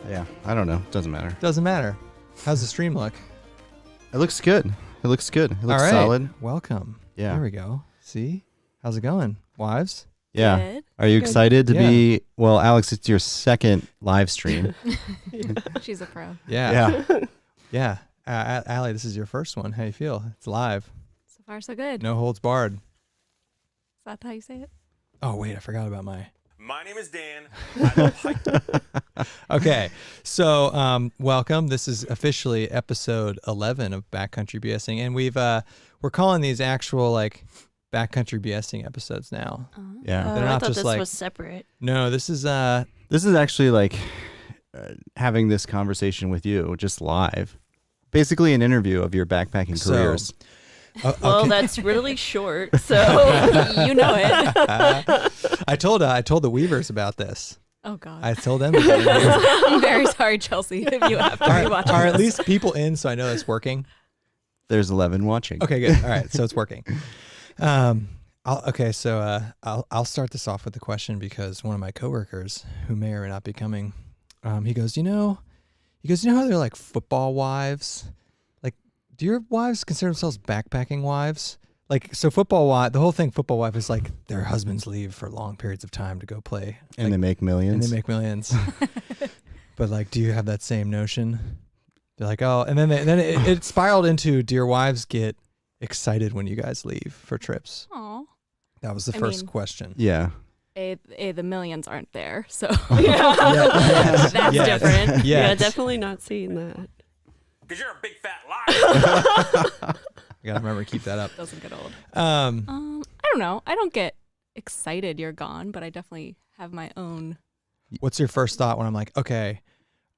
Yeah, I don't know. Doesn't matter. Doesn't matter. How's the stream look? It looks good. It looks good. It looks All right. solid. Welcome. Yeah. There we go. See? How's it going, wives? Yeah. Good. Are you Good. excited to be? Well, Alex, it's your second live stream. She's a pro. Yeah. Yeah. Yeah. Allie, this is your first one. How you feel? It's live. So far, so good. No holds barred. Is that how you say it? Oh, wait. I forgot about my... My name is Dan. I love hiking. Okay. So, welcome. This is officially episode 11 of Backcountry BSing. And we're calling these actual, like, Backcountry BSing episodes now. Yeah. They're I not thought just this like... was separate. No, this is... This is actually like having this conversation with you just live. Basically an interview of your backpacking careers. Well, that's really short, so You know it. I told the Weavers about this. Oh, God. I told them. About it. I'm very sorry, Chelsea, if you have to rewatch Are this. at least people in, so I know it's working? There's 11 watching. Okay, good. All right, so it's working. I'll start this off with the question because one of my coworkers, who may or may not be coming, he goes, you know how they're like football wives? Like, do your wives consider themselves backpacking wives? Like, so football wife is like their husbands leave for long periods of time to go play. And like, they make millions. And they make millions. But like, do you have that same notion? They're like, oh, and then it spiraled into, do your wives get excited when you guys leave for trips? Aw. That was the first question. Yeah. The millions aren't there, so Yes. that's Yes. different. yeah, Yes. definitely not seeing that. Because you're a big fat liar. I gotta remember to keep that up. Doesn't get old. Um, I don't know. I don't get excited you're gone, but I definitely have my own. what's your first thought when I'm like, okay,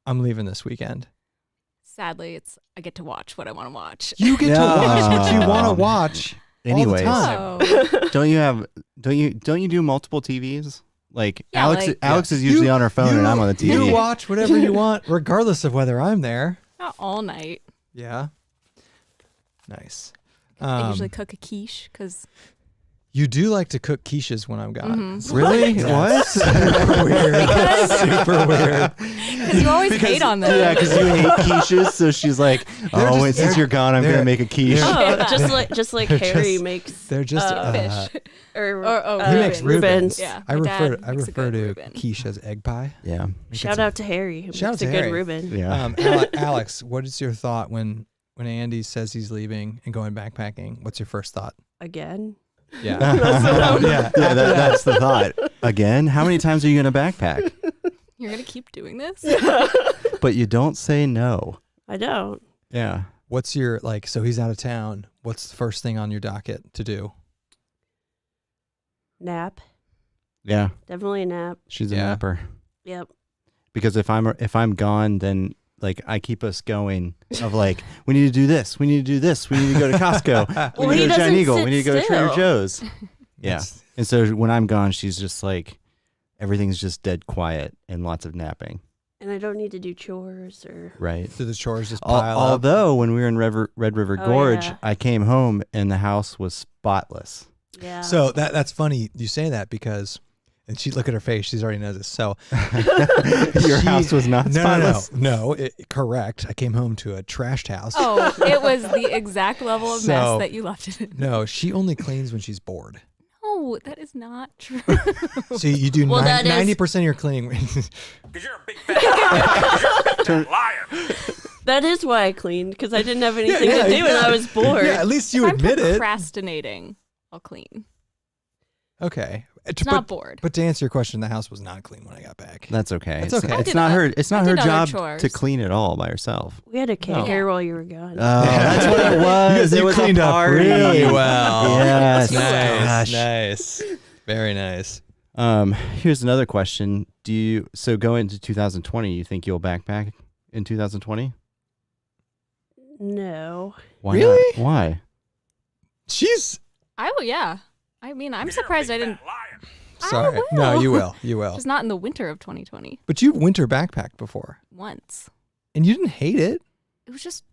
I'm leaving this weekend? Sadly, I get to watch what I want to watch. You get to watch what you want to watch. Anyways, All the time. Oh. don't you do multiple TVs? Like Yeah, Alex like- Alex is usually on her phone and I'm on the TV. You watch whatever you want, regardless of whether I'm there. Not all night. Yeah. Nice. I usually cook a quiche because You do like to cook quiches when I'm gone. Mhm. Really? What? Super weird. That's super weird. you always hate on them. Yeah, because you hate quiches, so she's like, "Oh, wait, since you're gone, I'm gonna make a quiche." Oh, just like They're Harry just- makes They're just Fish. or he makes Rubens. Rubens. Yeah, I my refer dad makes a to good Reuben. quiche as egg pie. Yeah, Shout out to Harry who Shout makes out a to good Harry. Reuben. yeah. Alex, what is your thought when Andy says he's leaving and going backpacking? What's your first thought? Again. Yeah. That's the thought. Again, how many times are you gonna backpack? You're gonna keep doing this? But you don't say no. I don't. Yeah. What's your, like, so he's out of town. What's the first thing on your docket to do? Nap. Yeah. Definitely a nap. She's a Yeah. napper. Yep. Because if I'm gone, then like I keep us going of like, we need to do this, we need to do this, we need to go to Costco, Well, we need he to go to Giant doesn't Eagle, we sit need to go to Trader still. Joe's. Yeah. That's- And so when I'm gone, she's just like, everything's just dead quiet and lots of napping. And I don't need to do chores or. Right. Do the chores just pile up? Although when we were in Red River Oh, Gorge, yeah. I came home and the house was spotless. Yeah. So that's funny you say that because, and she look at her face, she's already knows this. So Your house was not spotless. No, correct. I came home to a trashed house. Oh, it was the exact level of So- mess that you left it in. No, she only cleans when she's bored. No, that is not true. So you do Well, that is- 90% of your cleaning. Because you're a big fat liar. 'Cause you're a big fat liar. that is why I cleaned because I didn't have anything to do and I was bored. Yeah, at least you If I'm admit it. procrastinating, I'll clean. Okay. It's not bored. But to answer your question, the house was not clean when I got back. That's okay. It's okay. I It's did not o- her. It's not I her did other job chores. to clean it all by herself. We had a cake No. here while you were gone. That's what it was. You It was cleaned a up party. really well. Yes. Nice. Gosh. Nice. Very nice. Here's another question. So going into 2020, you think you'll backpack in 2020? No. Why Really? not? Why? She's I will, yeah. I mean, I'm 'Cause you're a surprised I big didn't. fat liar. sorry. will. No, you will. You will. Just not in the winter of 2020. But you've winter backpacked before. Once. And you didn't hate it. It was just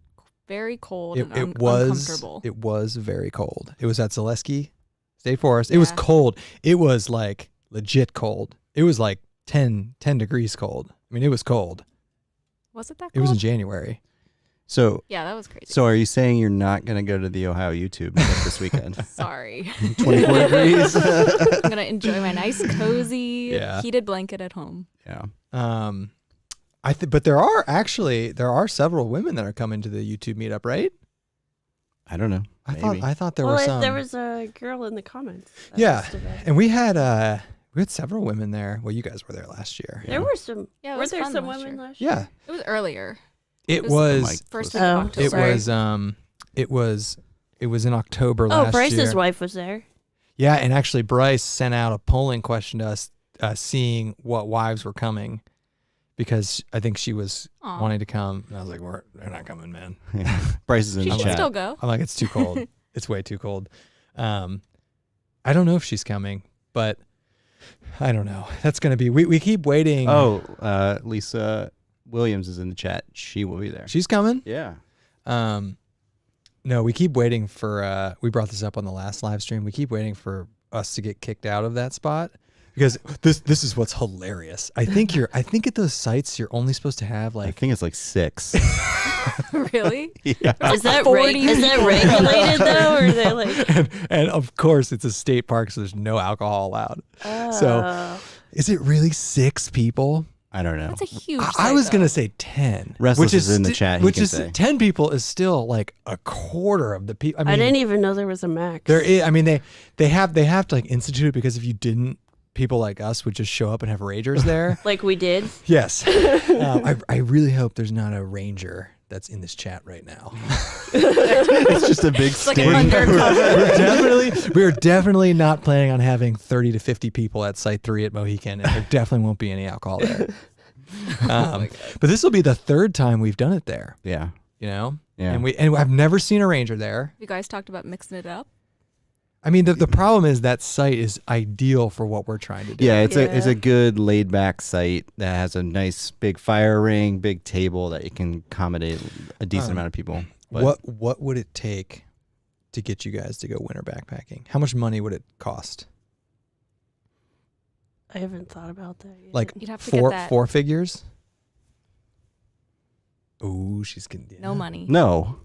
very cold It, and it was uncomfortable. it was very cold. It was at Zaleski State Forest. It was Yeah. cold. It was like legit cold. It was like 10 degrees cold. I mean, it was cold. Was it that? It was in cold? January. So, Yeah, that was crazy. so are you saying you're not going to go to the Ohio YouTube meetup this weekend? Sorry. 24 degrees. I'm gonna enjoy my nice, cozy, Yeah. heated blanket at home. Yeah. But there are several women that are coming to the YouTube meetup, right? I don't know. Maybe. I thought there well, were some. there was a girl in the comments. that Yeah, posted about it. and we had several women there. Well, you guys were there last year. There were some. Yeah, it were was there fun some last women year. last year? Yeah, It was earlier. it was was. Mike First was- week of Oh, October. It sorry. was in October Oh, last Bryce's year. wife was there. Yeah, and actually Bryce sent out a polling question to us, seeing what wives were coming, because I think she was Aw. wanting to come, and I was like, they're not coming, man. Bryce is in She the should chat. still go. I'm like, it's too cold. It's way too cold. I don't know if she's coming, but I don't know. That's gonna be. We keep waiting. Oh, Lisa Williams is in the chat. She will be there. She's coming. Yeah. No, we keep waiting for. We brought this up on the last live stream. We keep waiting for us to get kicked out of that spot, because this is what's hilarious. I think at those sites you're only supposed to have I like. think it's like 6. Really? Yeah. Is that 40. is that regulated though, or are they like? and of course it's a state park, so there's no alcohol allowed. So Oh. is it really 6 people? I don't know. That's a huge. I site, was though. gonna say 10. Restless which is in the chat, he Which can is say. 10 people is still like a quarter of the people. I mean, I didn't even know there was a max. there is. I mean, they have to like institute it, because if you didn't, people like us would just show up and have ragers there. Like we did. Yes. I really hope there's not a ranger that's in this chat right now. It's just a big like sting. an undercover. We're definitely not planning on having 30 to 50 people at Site 3 at Mohican, and there definitely won't be any alcohol there. But this will be the 3rd time we've done it there, Yeah. you know? Yeah. And I've never seen a ranger there. You guys talked about mixing it up. I mean, the problem is that site is ideal for what we're trying to do. Yeah, it's Yeah. a good laid back site that has a nice big fire ring, big table that you can accommodate a decent amount of people. But What would it take to get you guys to go winter backpacking? How much money would it cost? I haven't thought about that yet. Like You'd have to get that. 4 figures? Ooh, she's gonna No money. no.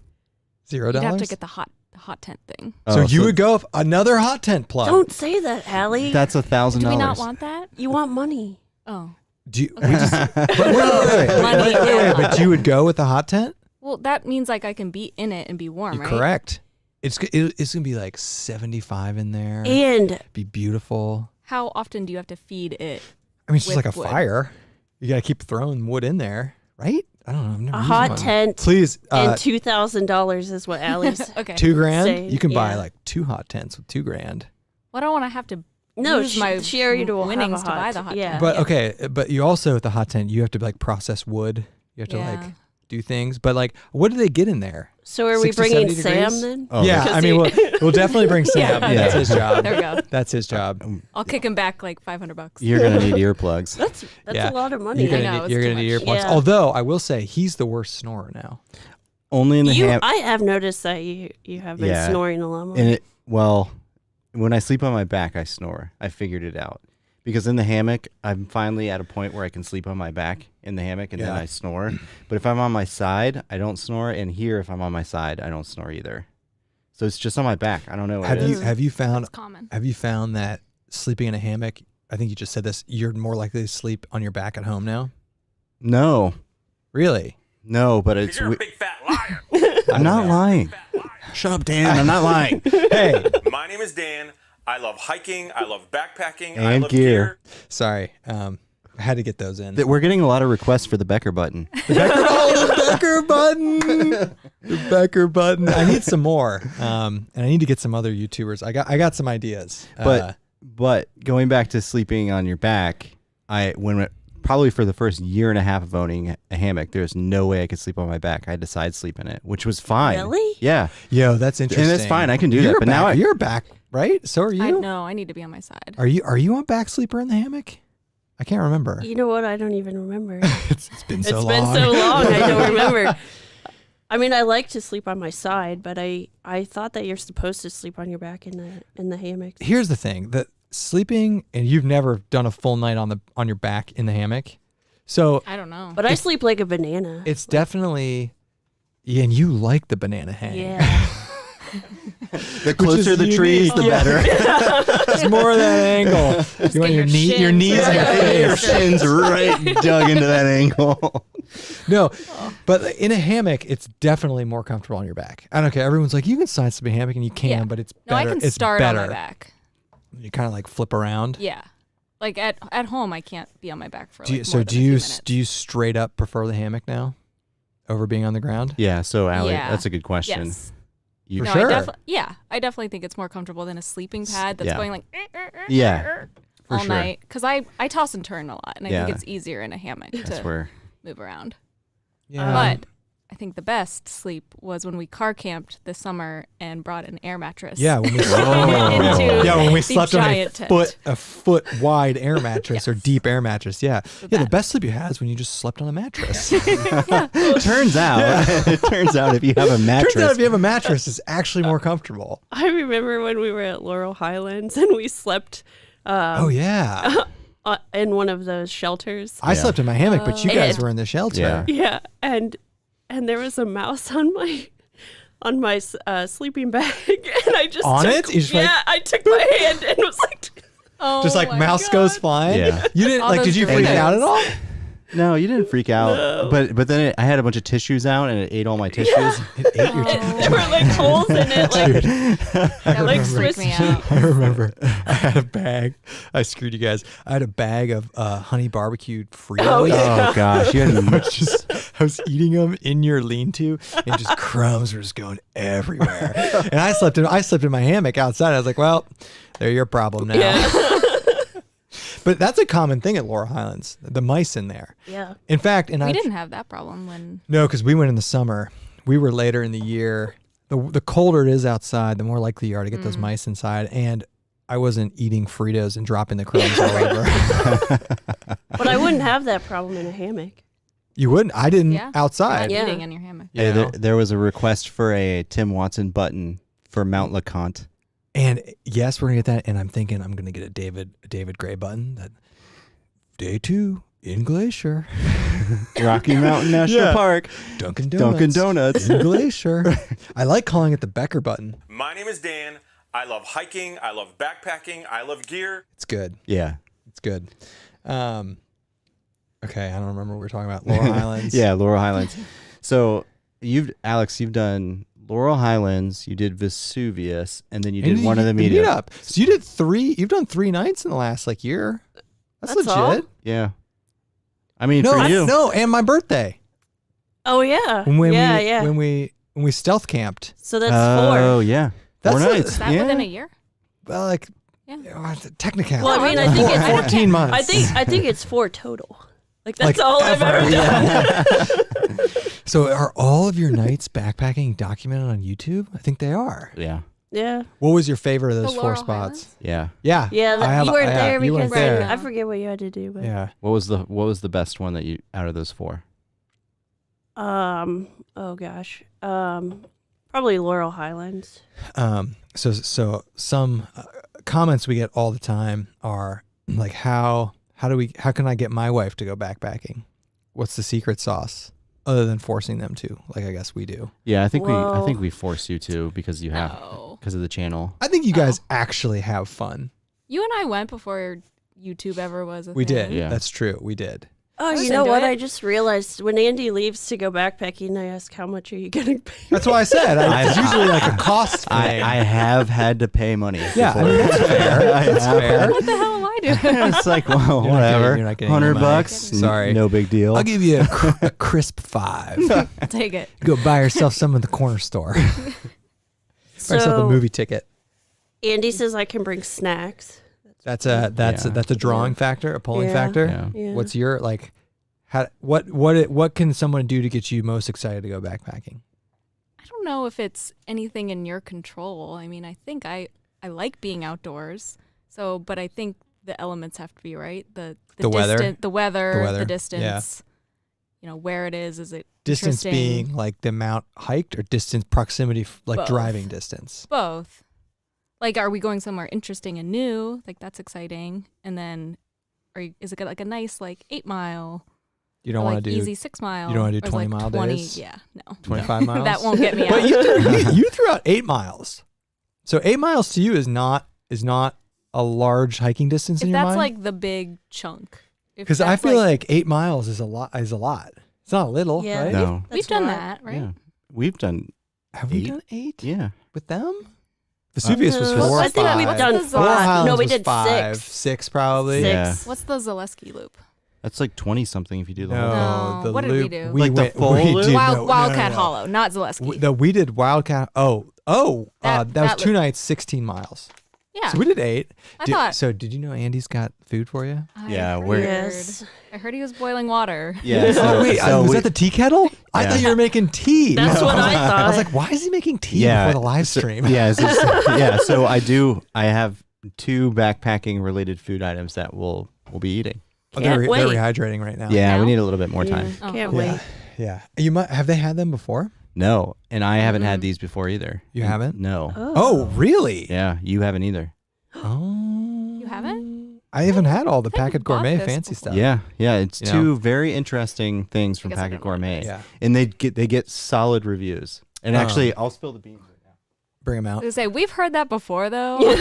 $0. You'd have to get the hot tent thing. So Oh, you would go another hot tent plug. Don't say that, Allie. That's $1,000. Do we not want that? You want money. Oh. Do you, Okay. we just, but wait, Money, yeah. but you would go with the hot tent? Well, that means like I can be in it and be warm, right? Correct. It's gonna be like 75 in there. And Be beautiful. How often do you have to feed it? I mean, it's just With like a wood. fire. You gotta keep throwing wood in there, right? I don't know. I've never a used hot one. tent Please, and $2,000 is what Allie's. Okay. $2,000. Say, You can buy yeah. like 2 hot tents with $2,000. Well, I don't want to have to No, use my she already will have winnings a to buy hot the hot yeah. tent. But okay, but you also at the hot tent you have to like process wood. You have to Yeah. like do things. But like, what do they get in there? So are we 60, bringing 70 Sam degrees? then? Oh, yeah, because I mean, he- we'll definitely bring Sam. Yeah. That's his job. There we go. That's his job. I'll kick him back like $500. You're going to need earplugs. That's Yeah. a lot of money. You're gonna I know, need, it's you're too gonna need much. earplugs. Yeah. Although I will say he's the worst snorer now. Only in the I have noticed that you have been Yeah. snoring a lot more. And when I sleep on my back, I snore. I figured it out. Because in the hammock, I'm finally at a point where I can sleep on my back in the hammock and then Yeah. I snore. But if I'm on my side, I don't snore. And here, if I'm on my side, I don't snore either. So it's just on my back. I don't know what Have it you is. have you found It's common. have you found that sleeping in a hammock? I think you just said this. You're more likely to sleep on your back at home now. No. Really? No, but Because it's... you're a big fat liar. I'm not lying. Fat liar. Shut up, Dan. I'm not lying. Hey, My name is Dan. I love hiking. I love backpacking. I And love gear. sorry. I had to get those in. We're getting a lot of requests for the Becker button. The Becker button. The Becker button. I need some more. And I need to get some other YouTubers. I got some ideas. But going back to sleeping on your back, probably for the first year and a half of owning a hammock, there's no way I could sleep on my back. I had to side sleep in it, which was fine. Really? Yeah. Yo, that's interesting. And it's fine. I can do You're that. But now you're back, right? So are you? I know. I need to be on my side. Are you a back sleeper in the hammock? I can't remember. You know what? I don't even remember. It's been so It's long. been so long. I don't remember. I mean, I like to sleep on my side, but I thought that you're supposed to sleep on your back in the hammock. Here's the thing: that sleeping, and you've never done a full night on your back in the hammock. So I don't know. But I sleep like a banana. it's definitely, and you like the banana hang. Yeah. The closer the trees, the better. It's more of that angle. You want your shins knees right in your up. Your face. shins right dug into that angle. No, but in a hammock, it's definitely more comfortable on your back. I don't care. Everyone's like, you can side sleep in a hammock, and you can, Yeah. but it's No, better. I can it's start better. on my back. You kind of like flip around. Yeah. Like at home, I can't be on my back for Do you, like so more do than a you few minutes. do you straight up prefer the hammock now over being on the ground? Yeah, so Allie, Yeah. that's a good question. Yes. You, For No, sure. I definitely think it's more comfortable than a sleeping pad that's Yeah. going like Yeah, for all sure. night. Because I toss and turn a lot, and I Yeah. think it's easier in a hammock That's to where. move around. Yeah. But I think the best sleep was when we car camped this summer and brought an air mattress. Yeah, when we into yeah, when we the slept on a giant tent. foot wide air mattress or Yes. deep air mattress. Yeah. The The best. best sleep you had is when you just slept on a mattress. Turns out, it turns out if you have a mattress, Turns out if you have a mattress, it's actually more comfortable. I remember when we were at Laurel Highlands and we slept Oh yeah. in one of those shelters. I Yeah. slept in my hammock, but you Oh. guys And- were in the shelter. Yeah. Yeah, and there was a mouse on my sleeping bag, and I just On took, it? You just like- I took my hand and was like, Oh Just like my mouse God. goes flying. Yeah. You didn't All like? those Did you freak dreams. out at all? no, you didn't freak out. No. But then I had a bunch of tissues out and it ate all my tissues. It ate your. there were like holes in it, like That would Like freak Swiss me out. I remember I had a bag. I screwed you guys. I had a bag of honey barbecued Fritos. Oh, yeah. Oh gosh, you had I was eating them in your lean-to, and just crumbs were just going everywhere. And I slept in my hammock outside. I was like, well, they're your problem now. yeah, But that's a common thing at Laurel Highlands. The mice in there. yeah. In fact, and We I didn't have that problem when. no, because we went in the summer. We were later in the year. The colder it is outside, the more likely you are to get those mice inside. And I wasn't eating Fritos and dropping the crumbs all over. But I wouldn't have that problem in a hammock. You wouldn't. I didn't Yeah. outside. Yeah. Eating in your hammock. You Hey, know? there was a request for a Tim Watson button for Mount LeConte. And yes, we're gonna get that. And I'm thinking I'm gonna get a David Gray button. That day 2 in Glacier, Rocky Mountain National Yeah. Park. Dunkin' Donuts. Dunkin' Donuts. in Glacier. I like calling it the Becker button. My name is Dan. I love hiking. I love backpacking. I love gear. It's good. Yeah. It's good. Okay, I don't remember what we were talking about. Laurel Highlands. Yeah, Laurel Highlands. So Alex, you've done Laurel Highlands, you did Vesuvius, and then you did one of the meetup. So you did 3. You've done 3 nights in the last year. That's That's legit. all? Yeah. I mean, No, for you. no, and my birthday Oh yeah, when yeah. we stealth camped. So that's Oh, 4. yeah. That's 4 a- nights. Is that yeah. within a year? Well, like Yeah. technically. Well, I mean, I think it's 14 months. I think it's 4 total. Like that's Like all I've ever done. So are all of your nights backpacking documented on YouTube? I think they are. Yeah. Yeah, What was your favorite of The those 4 Laurel spots? Highlands? Yeah. Yeah. yeah. I have- You weren't I have- there you because weren't there. I forget what you had to do, but Yeah. What was the best one that you out of those 4? oh gosh, probably Laurel Highlands. So some comments we get all the time are like, how can I get my wife to go backpacking? What's the secret sauce other than forcing them to? Like, I guess we do. Yeah, I think Whoa. we force you to because you have No. because of the channel. I think you guys actually have fun. You and I went before YouTube ever was a We thing. did. Yeah. That's true. We did. Oh, was you know into what? it. I just realized when Andy leaves to go backpacking, I ask, "How much are you getting paid?" That's why I said it's usually like a cost thing. I have had to pay money. Yeah, I before. mean, that's fair. I That's have. fair. What the hell am I doing? It's like, well, You're not whatever. getting- you're not getting any money. $100. Sorry. No big deal. I'll give you a crisp 5. I'll take it. Go buy yourself some at the corner store. Buy yourself a So movie ticket. Andy says I can bring snacks. That's a drawing factor, a pulling Yeah. factor. Yeah. Yeah. What's your like? What can someone do to get you most excited to go backpacking? I don't know if it's anything in your control. I mean, I think I like being outdoors. So, but I think the elements have to be right. The weather? the weather, The the distance. yeah. You know, where it is it Distance interesting? being like the amount hiked, or distance proximity, like Both. driving distance. Both. Like, are we going somewhere interesting and new? Like, that's exciting. And then, is it like a nice, like, 8 mile You don't Or, want like to do easy 6 mile. you don't wanna do or 20 like mile 20, days? Yeah, no. 25 miles. That won't get me But out. you threw out 8 miles. So 8 miles to you is not a large hiking distance in If your that's mind. like the big chunk. If Because I that's, feel like 8 miles is a lot. It's not little, Yeah. right? No. we've That's done a lot. that, right? Yeah. We've done Have we 8? done 8 Yeah. with them? Vesuvius was No, 4 or I think 5. we've done What's the 4 Zalesky? Highlands No, we was did 5. 6. 6 probably. Yeah. Six. What's the Zaleski loop? That's like 20 something if you do the whole. No, No, the what did we loop. do? Like the went, full we loop? did- Wildcat no. Hollow, not Zaleski. We did Wildcat. That was That 2 loop. nights, 16 miles. Yeah. So we did 8. I thought. So did you know Andy's got food for you? Yeah, I we're- heard. Yes. I heard he was boiling water. Yeah. So, Wait, so was we- that the tea kettle? I Yeah. thought you were making tea. That's what I thought. I was like, why is he making tea yeah, before the live so- stream? yeah. Yeah. So I have 2 backpacking related food items that we'll be eating. Oh, they're Can't wait. rehydrating right now. Yeah, we Now? need a little bit more time. Oh, Can't cool. wait. Yeah. You might have they had them before? No, and I haven't had Mm-mm. these before either. You haven't? No. Oh, really? Yeah, you haven't either. Oh. You haven't? I haven't had all the I think Packet we bought Gourmet this fancy before. stuff. Yeah, yeah. It's You 2 very interesting things from guess I Packet didn't want Gourmet. Yeah. And they get solid reviews. And actually, I'll spill the beans right now. Bring them I out. was gonna say we've heard that before though. You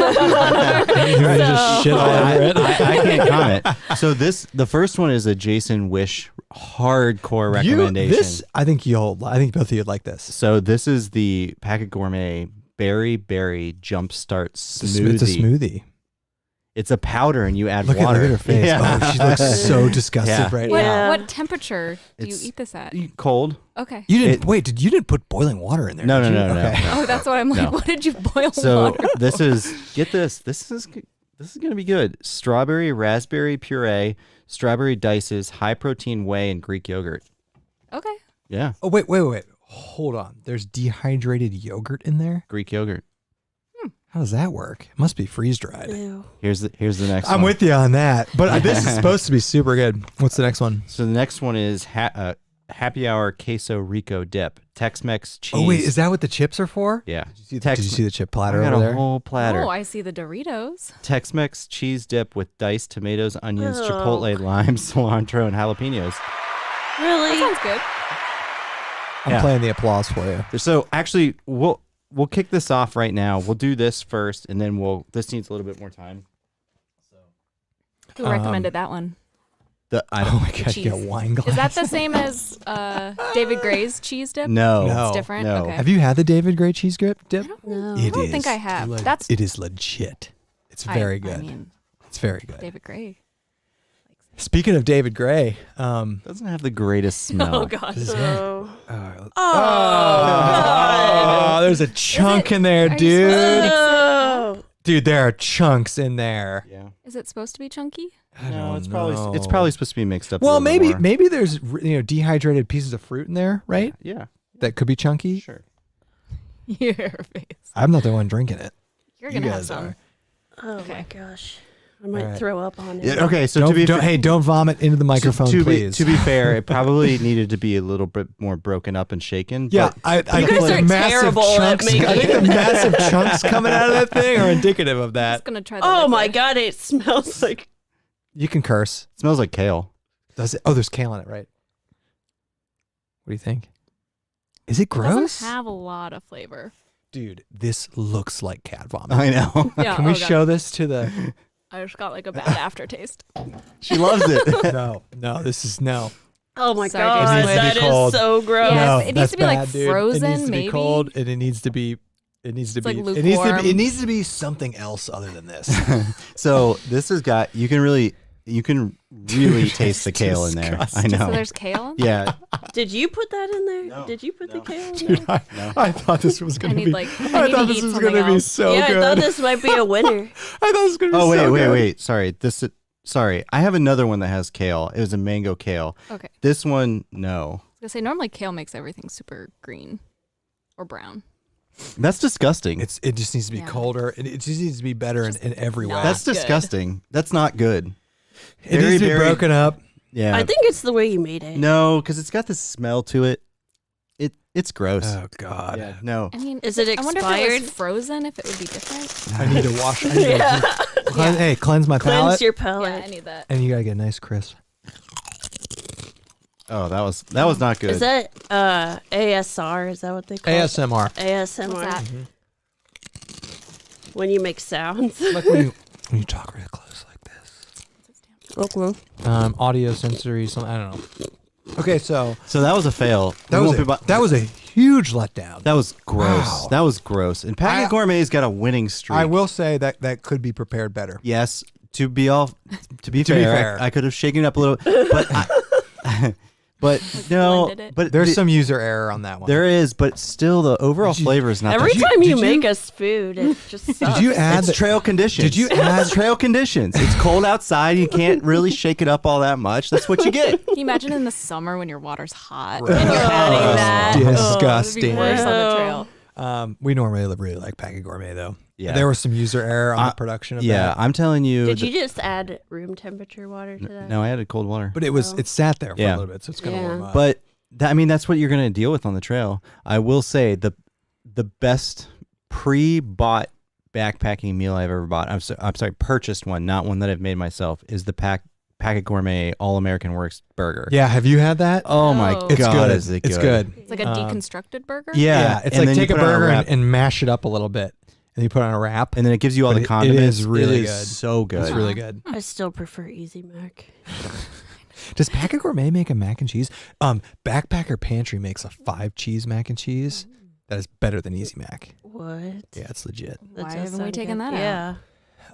ready to just shit all over it? I can't comment. So the first one is a Jason Wish hardcore recommendation. I think both of you would like this. So this is the Packet Gourmet Berry Jumpstart Smoothie. It's a smoothie. It's a powder, and you add Look water. at her face. Yeah. Oh, she looks so disgusted Yeah. right What, now. Yeah. what temperature do you It's- eat this at? Cold? Okay. You didn't you didn't put boiling water in there? No, did no, you? no, no, Okay. no. Oh, that's what I'm like. No. What did you boil So water? this is this is gonna be good. Strawberry raspberry puree, strawberry dices, high protein whey, and Greek yogurt. Okay. Yeah, Oh wait. Hold on. There's dehydrated yogurt in there. Greek yogurt. How does that work? It must be freeze dried. Ew. Here's the next I'm one. with you on that. But this is supposed to be super good. What's the next one? So the next one is happy hour queso rico dip, Tex-Mex cheese. Oh wait, is that what the chips are for? yeah? Did you see the chip platter I got over a there? whole platter. Oh, I see the Doritos. Tex-Mex cheese dip with diced tomatoes, onions, Oh. chipotle, lime, cilantro, and jalapenos. Really? That sounds good. I'm Yeah. playing the applause for you. So actually, we'll kick this off right now. We'll do this first, and then this needs a little bit more time. Who recommended that one? I Oh don't my god, you got cheese. wine glass. Is that the same as David Gray's cheese dip? No, No. It's different. no. Okay. Have you had the David Gray cheese dip? No. I don't think I have. That's it is legit. It's very good. I mean, It's very good. David Gray. Speaking of David Gray, Doesn't have the greatest smell. Oh God. Oh. oh, there's a chunk in there, Are you supposed to dude. mix it? Oh. Dude, there are chunks in there. Yeah. Is it supposed to be chunky? I No, don't it's know. probably supposed to be mixed up. a Well, little bit more. maybe there's dehydrated pieces of fruit in there, right? Yeah, That could be chunky. sure. Your face. I'm not the one drinking it. You're You gonna have guys some. are. Oh Okay. my gosh. I might Alright. throw up on it. Yeah, okay, so Don't, to be don't, fair, hey, don't vomit into the microphone, to please. be fair, it probably needed to be a little bit more broken up and shaken. yeah, but I You think guys the are massive terrible at chunks. making I think the it. massive chunks coming out of that thing are indicative of I'm that. just gonna try the Oh my liquid. god, it smells like You can curse. it smells like kale. Does it? Oh, there's kale in it, right? What do you think? Is it It gross? doesn't have a lot of flavor. Dude, this looks like cat vomit. I know. Yeah. Can we oh God. show this to the? I just got like a bad aftertaste. She loves it. No, this is no. oh my Sorry, god, Jason. It needs to be that is cold. so gross. Yeah, no, it needs that's to be, like, bad, dude. It frozen, needs to be maybe. cold, and it needs to be. It needs to It's be. like it needs to be. It lukewarm. needs to be something else other than this. So this has got you can really taste the kale in there. I disgusting. know. So there's kale in Yeah. Did you put that in there? No. Did you put the No. kale in Dude, there? I thought this was I gonna need be. like I I need thought to this eat was something gonna be else. so yeah, good. I thought this might be a winner. I thought it was gonna be Oh wait, so good. wait. Sorry. Sorry. I have another one that has kale. It was a mango kale. Okay. I This one, no. was gonna say normally kale makes everything super green or brown. That's disgusting. It just needs to be Yeah. colder. It just needs to be better in every way. not That's good. disgusting. That's not good. It needs to be broken up. Yeah. I think it's the way you made it. No, because it's got this smell to it. It's gross. Oh God. Yeah. No. I mean, Is it I wonder if it expired? was frozen, if it would be different. I need to wash. I need to cleanse, hey, cleanse my Cleanse palate. your Yeah, palate. I need that. And you gotta get a nice crisp. Oh, that was not good. Is that ASR? Is that what they call ASMR. it? ASMR. What's that? When you make sounds. Like when you talk real close like this. Okay. Audio sensory, something, I don't know. Okay, so that was a fail. that was a huge letdown. That was gross. Wow. That was gross. And Packet Gourmet's got a winning streak. I will say that could be prepared better. Yes, to be fair, I could have shaken it up a little, but no, blended it. but There's some user error on that one. there is, but still the overall flavor is not. Every that time you did make you- us food, it just sucks. Did you add It's trail conditions. Did you add- It's trail conditions? It's cold outside. You can't really shake it up all that much. That's what you get. Can you imagine in the summer when your water's hot and you're adding that? Disgusting. Oh, it'd be worse on the trail. We normally really like Packet Gourmet though. Yeah. There was some user error on the production of Yeah, that. I'm telling you. Did you just add room temperature water to that? No, I added cold water. But it sat there for Yeah. a little bit, so it's gonna Yeah. warm up. But that's what you're going to deal with on the trail. I will say the best pre-bought backpacking meal I've ever bought. I'm sorry, purchased one, not one that I've made myself. Is the Packet Gourmet All American Works burger. yeah, have you had that? Oh my Oh. god, It's good. is it good? It's good. It's like a deconstructed burger. Yeah, It's and like then you take a put it on burger wrap, and mash it up a little bit, and you put it on a wrap. and then it gives you all But the it condiments. is really It is good. so good. It's really good. I still prefer Easy Mac. Does Packet Gourmet make a mac and cheese? Backpacker Pantry makes a 5-cheese mac and cheese that is better than Easy Mac. What? Yeah, it's legit. That Why does haven't we sound taken good. that out?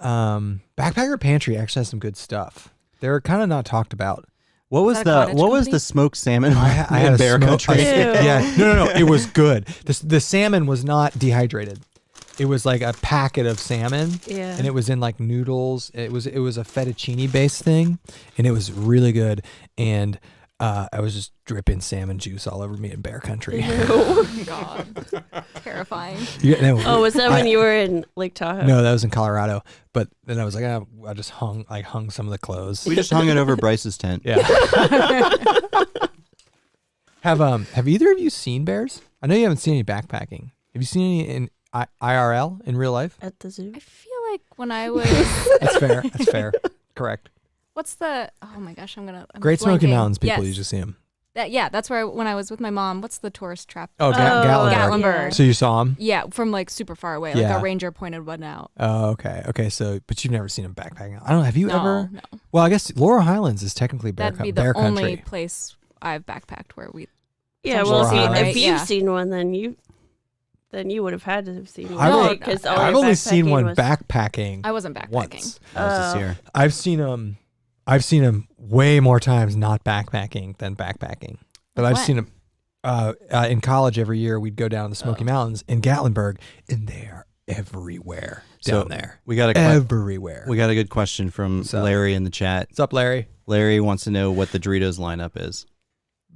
Yeah. Backpacker Pantry actually has some good stuff. They're kind of not talked about. What was Is that a cottage what was company? the smoked salmon? I had in a Bear smoke- Country. Ew. Yeah, no, it was good. The salmon was not dehydrated. It was like a packet of salmon, Yeah. and it was in like noodles. It was a fettuccine based thing, and it was really good. And I was just dripping salmon juice all over me in Bear Country. Oh my god, terrifying. Yeah, no, Oh, was that when you were in Lake Tahoe? no, that was in Colorado. But then I was like, I just hung some of the clothes. We just hung it over Bryce's tent. Yeah. Have either of you seen bears? I know you haven't seen any backpacking. Have you seen any in IRL in real life? At the zoo? I feel like when I was, That's fair. That's fair. Correct. what's the? Oh my gosh, I'm Great Smoky blanking. Mountains people Yes. usually see them. That's where when I was with my mom. What's the tourist trap? Oh, Gatlinburg. Gatlinburg. So you saw them? Yeah, from like super far away. Like Yeah. a ranger pointed one out. Oh, okay. Okay. So, but you've never seen them backpacking. I don't know. Have you No, ever? no. Well, I guess Laurel Highlands is technically bear, That'd be bear the only country. place I've backpacked where we. Yeah, Central well, Florida, if right? you've Yeah. seen one, then you would have had to have seen one. I've No, only, because I've only seen one backpacking. backpacking I wasn't backpacking. once. That was this year. I've seen them way more times not backpacking than backpacking. But I've When? seen them in college every year. We'd go down to the Smoky Mountains in Gatlinburg, and they are everywhere down there. We got Everywhere. we got a good question from So- Larry in the chat. What's up, Larry? Larry wants to know what the Doritos lineup is.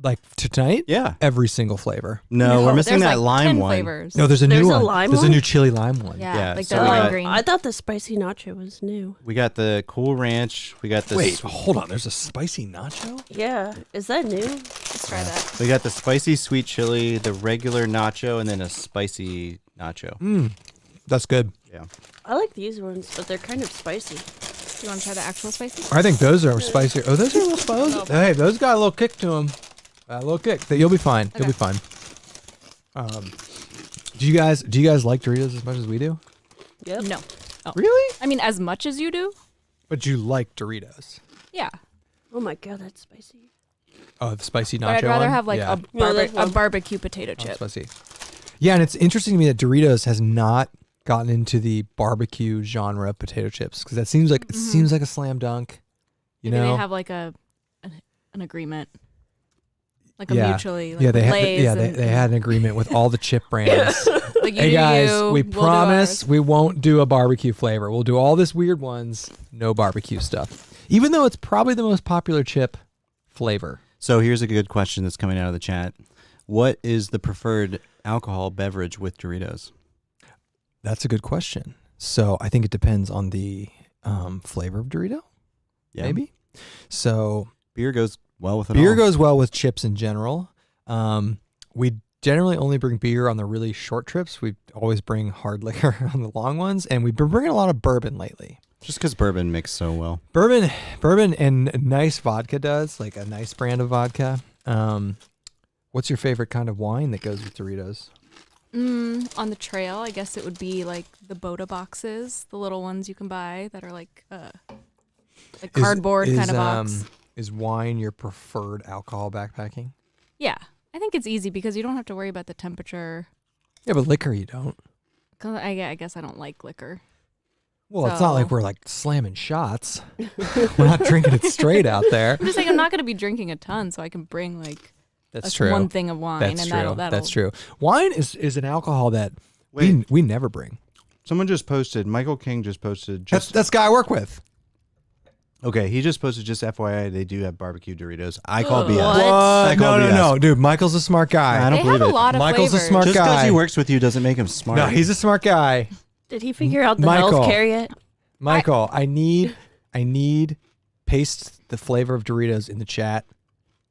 Like tonight? Yeah. Every single flavor. No, we're missing there's that like lime 10 one. flavors. No, there's a There's new a one. lime There's a one? new chili lime one. Yeah, Yeah, like so the we lime got- green. I thought the spicy nacho was new. We got the Cool Ranch. We got the Wait, hold on. There's a spicy nacho? Yeah, is that new? Let's try that. we got the spicy sweet chili, the regular nacho, and then a spicy nacho. That's good. Yeah. I like these ones, but they're kind of spicy. You want to try the actual spicy? I think those are spicier. Oh, those are a little spicy. Hey, those got a little kick to them. A little kick. You'll be fine. You'll be fine. Do you guys like Doritos as much as we do? Yep. No. Oh. Really? I mean, as much as you do. But you like Doritos? Yeah. Oh my god, that's spicy. Oh, the spicy nacho But I'd rather one? have like Yeah. a barbecue potato Oh, chip. spicy. Yeah, and it's interesting to me that Doritos has not gotten into the barbecue genre of potato chips because that seems like it seems like a slam dunk. You Maybe know? they have like an agreement, like a Yeah. mutually. Like Yeah, they with had Lay's they had an agreement with all the chip brands. Like you Hey do guys, you, we we'll do promise ours. we won't do a barbecue flavor. We'll do all this weird ones, no barbecue stuff. Even though it's probably the most popular chip flavor. So here's a good question that's coming out of the chat. What is the preferred alcohol beverage with Doritos? That's a good question. So I think it depends on the flavor of Dorito, Yeah. maybe. So Beer goes well with it beer all. goes well with chips in general. We generally only bring beer on the really short trips. We always bring hard liquor on the long ones, and we've been bringing a lot of bourbon lately. Just because bourbon mixes so well. Bourbon and nice vodka does, like a nice brand of vodka. What's your favorite kind of wine that goes with Doritos? On the trail, I guess it would be like the Boda boxes, the little ones you can buy that are like cardboard kind of box. Is wine your preferred alcohol backpacking? Yeah, I think it's easy because you don't have to worry about the temperature. Yeah, but liquor you don't. 'Cause I guess I don't like liquor. Well, it's not like we're like slamming shots. We're not drinking it straight out there. I'm just saying I'm not going to be drinking a ton, so I can bring like That's true. one thing of wine. That's and true. That'll That's true. Wine is an alcohol that Wait. we never bring. Someone just posted. Michael King just posted. Just That's the guy I work with. okay. He just posted. Just FYI, they do have barbecue Doritos. I call BS. What? I call BS. No, dude. Michael's a smart guy. I don't They believe have a it. lot of Michael's a flavors. smart Just because guy. he works with you doesn't make him smart. No, he's a smart guy. Did he figure out the Michael. healthcare yet? Michael, I need paste the flavor of Doritos in the chat.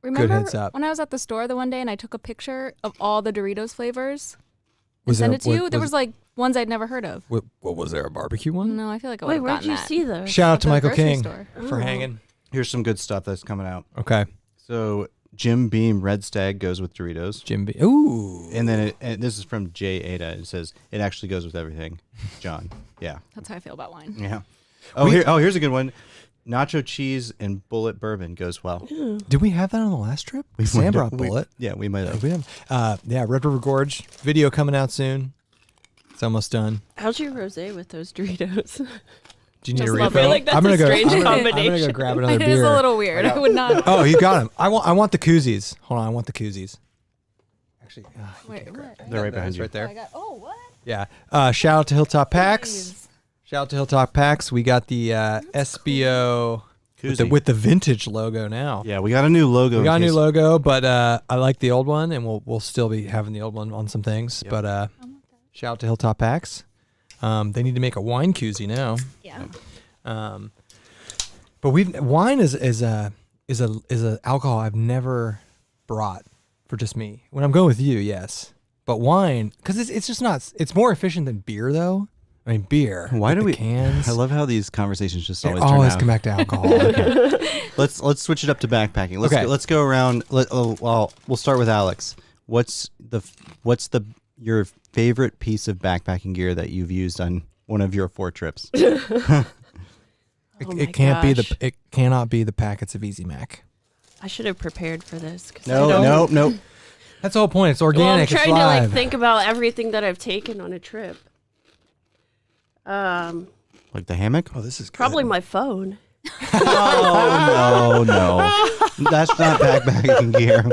Remember heads up. when I was at the store the one day and I took a picture of all the Doritos flavors and Was sent there- it to you? There was like ones I'd never heard of. What was there, a barbecue one? No, I feel like I would Wait, have where'd gotten you that. see those? Shout out to the Michael grocery King store. for Oh. hanging. Here's some good stuff that's coming out. Okay. So Jim Beam Red Stag goes with Doritos. Jim B. Ooh. And then and this is from Jay Ada. It says it actually goes with everything. John. Yeah. That's how I feel about wine. Yeah. Here's a good one. Nacho cheese and bullet bourbon goes well. Did we have that on the last trip? Sam brought Bullet. Yeah, we might have. We have. Yeah, Red River Gorge video coming out soon. It's almost done. How's your rosé with those Doritos? Do you need Just a love refill? it. Like, that's I'm gonna a go. strange I'm gonna combination. go grab another It beer. is a little weird. I would not. Oh, you got him. I want the koozies. Hold on, I want the koozies. Actually, Wait, what? They're right behind you. right there. I got. Oh, what? Yeah. Shout out to Hilltop Packs. Jeez. Shout out to Hilltop Packs. We got the SBO Koozie. with the vintage logo now. Yeah, we got a new logo. We got a in new case- logo, but I like the old one, and we'll still be having the old one on some things. Yep. But shout out to Hilltop Packs. They need to make a wine koozie now. Yeah. But wine is a alcohol I've never brought for just me. When I'm going with you, yes. But wine, because it's just not. It's more efficient than beer, though. I mean, beer. Why with do the we? cans? I love how these conversations just They always always turn come out. back to alcohol. Let's switch it up to backpacking. Okay. Let's go around. Well, we'll start with Alex. What's your favorite piece of backpacking gear that you've used on one of your 4 trips? Oh my It can't be gosh. it cannot be the packets of Easy Mac. I should have prepared for this. 'Cause No, I don't, no. That's the whole point. It's Well, I'm organic. trying it's to live. like think about everything that I've taken on a trip. Like the hammock? Oh, this is good. Probably my phone. Oh no, that's not backpacking gear.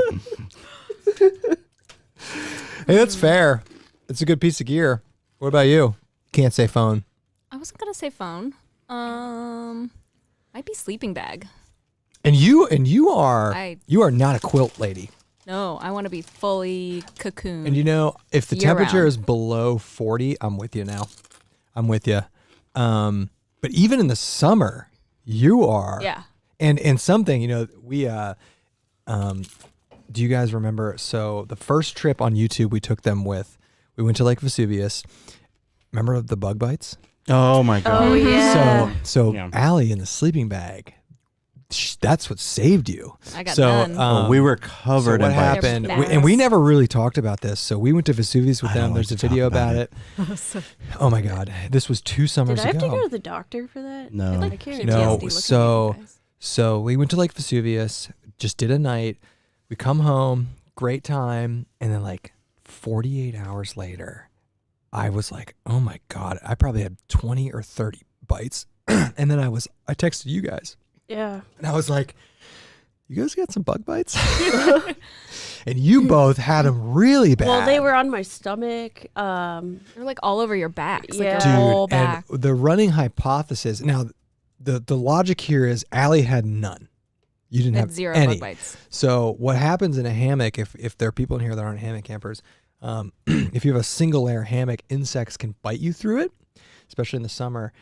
Hey, that's fair. It's a good piece of gear. What about you? Can't say phone. I wasn't gonna say phone. Might be sleeping bag. And you are I- not a quilt lady. No, I want to be fully cocoon. And you know, if the Year temperature round. is below 40, I'm with you now. I'm with you. But even in the summer, you are. Yeah. And something, you know, we do you guys remember? So the first trip on YouTube we took them with, we went to Lake Vesuvius. Remember the bug bites? Oh my god. Oh yeah. So Yeah. Allie in the sleeping bag, that's what saved you. I got so none. We were covered so what in bugs. happened? They're And we bats. never really talked about this. So we went to Vesuvius with I don't them. like There's a to talk video about about it. Oh my God, this was 2 summers Did I have ago. to go to the doctor for that? No. like I can't PTSD No, looking at so- you guys. So we went to Lake Vesuvius, just did a night. We come home, great time, and then like 48 hours later, I was like, oh my God, I probably had 20 or 30 bites. And then I texted you guys, Yeah. and I was like, you guys got some bug bites? And you both had them really bad. Well, they were on my stomach. They're like all over your back. It's Yeah. like your whole Dude, back. and the running hypothesis, now the logic here is Allie had none. You didn't Had have 0 any. bug bites. So what happens in a hammock, if there are people in here that aren't hammock campers, if you have a single layer hammock, insects can bite you through it, especially in the summer.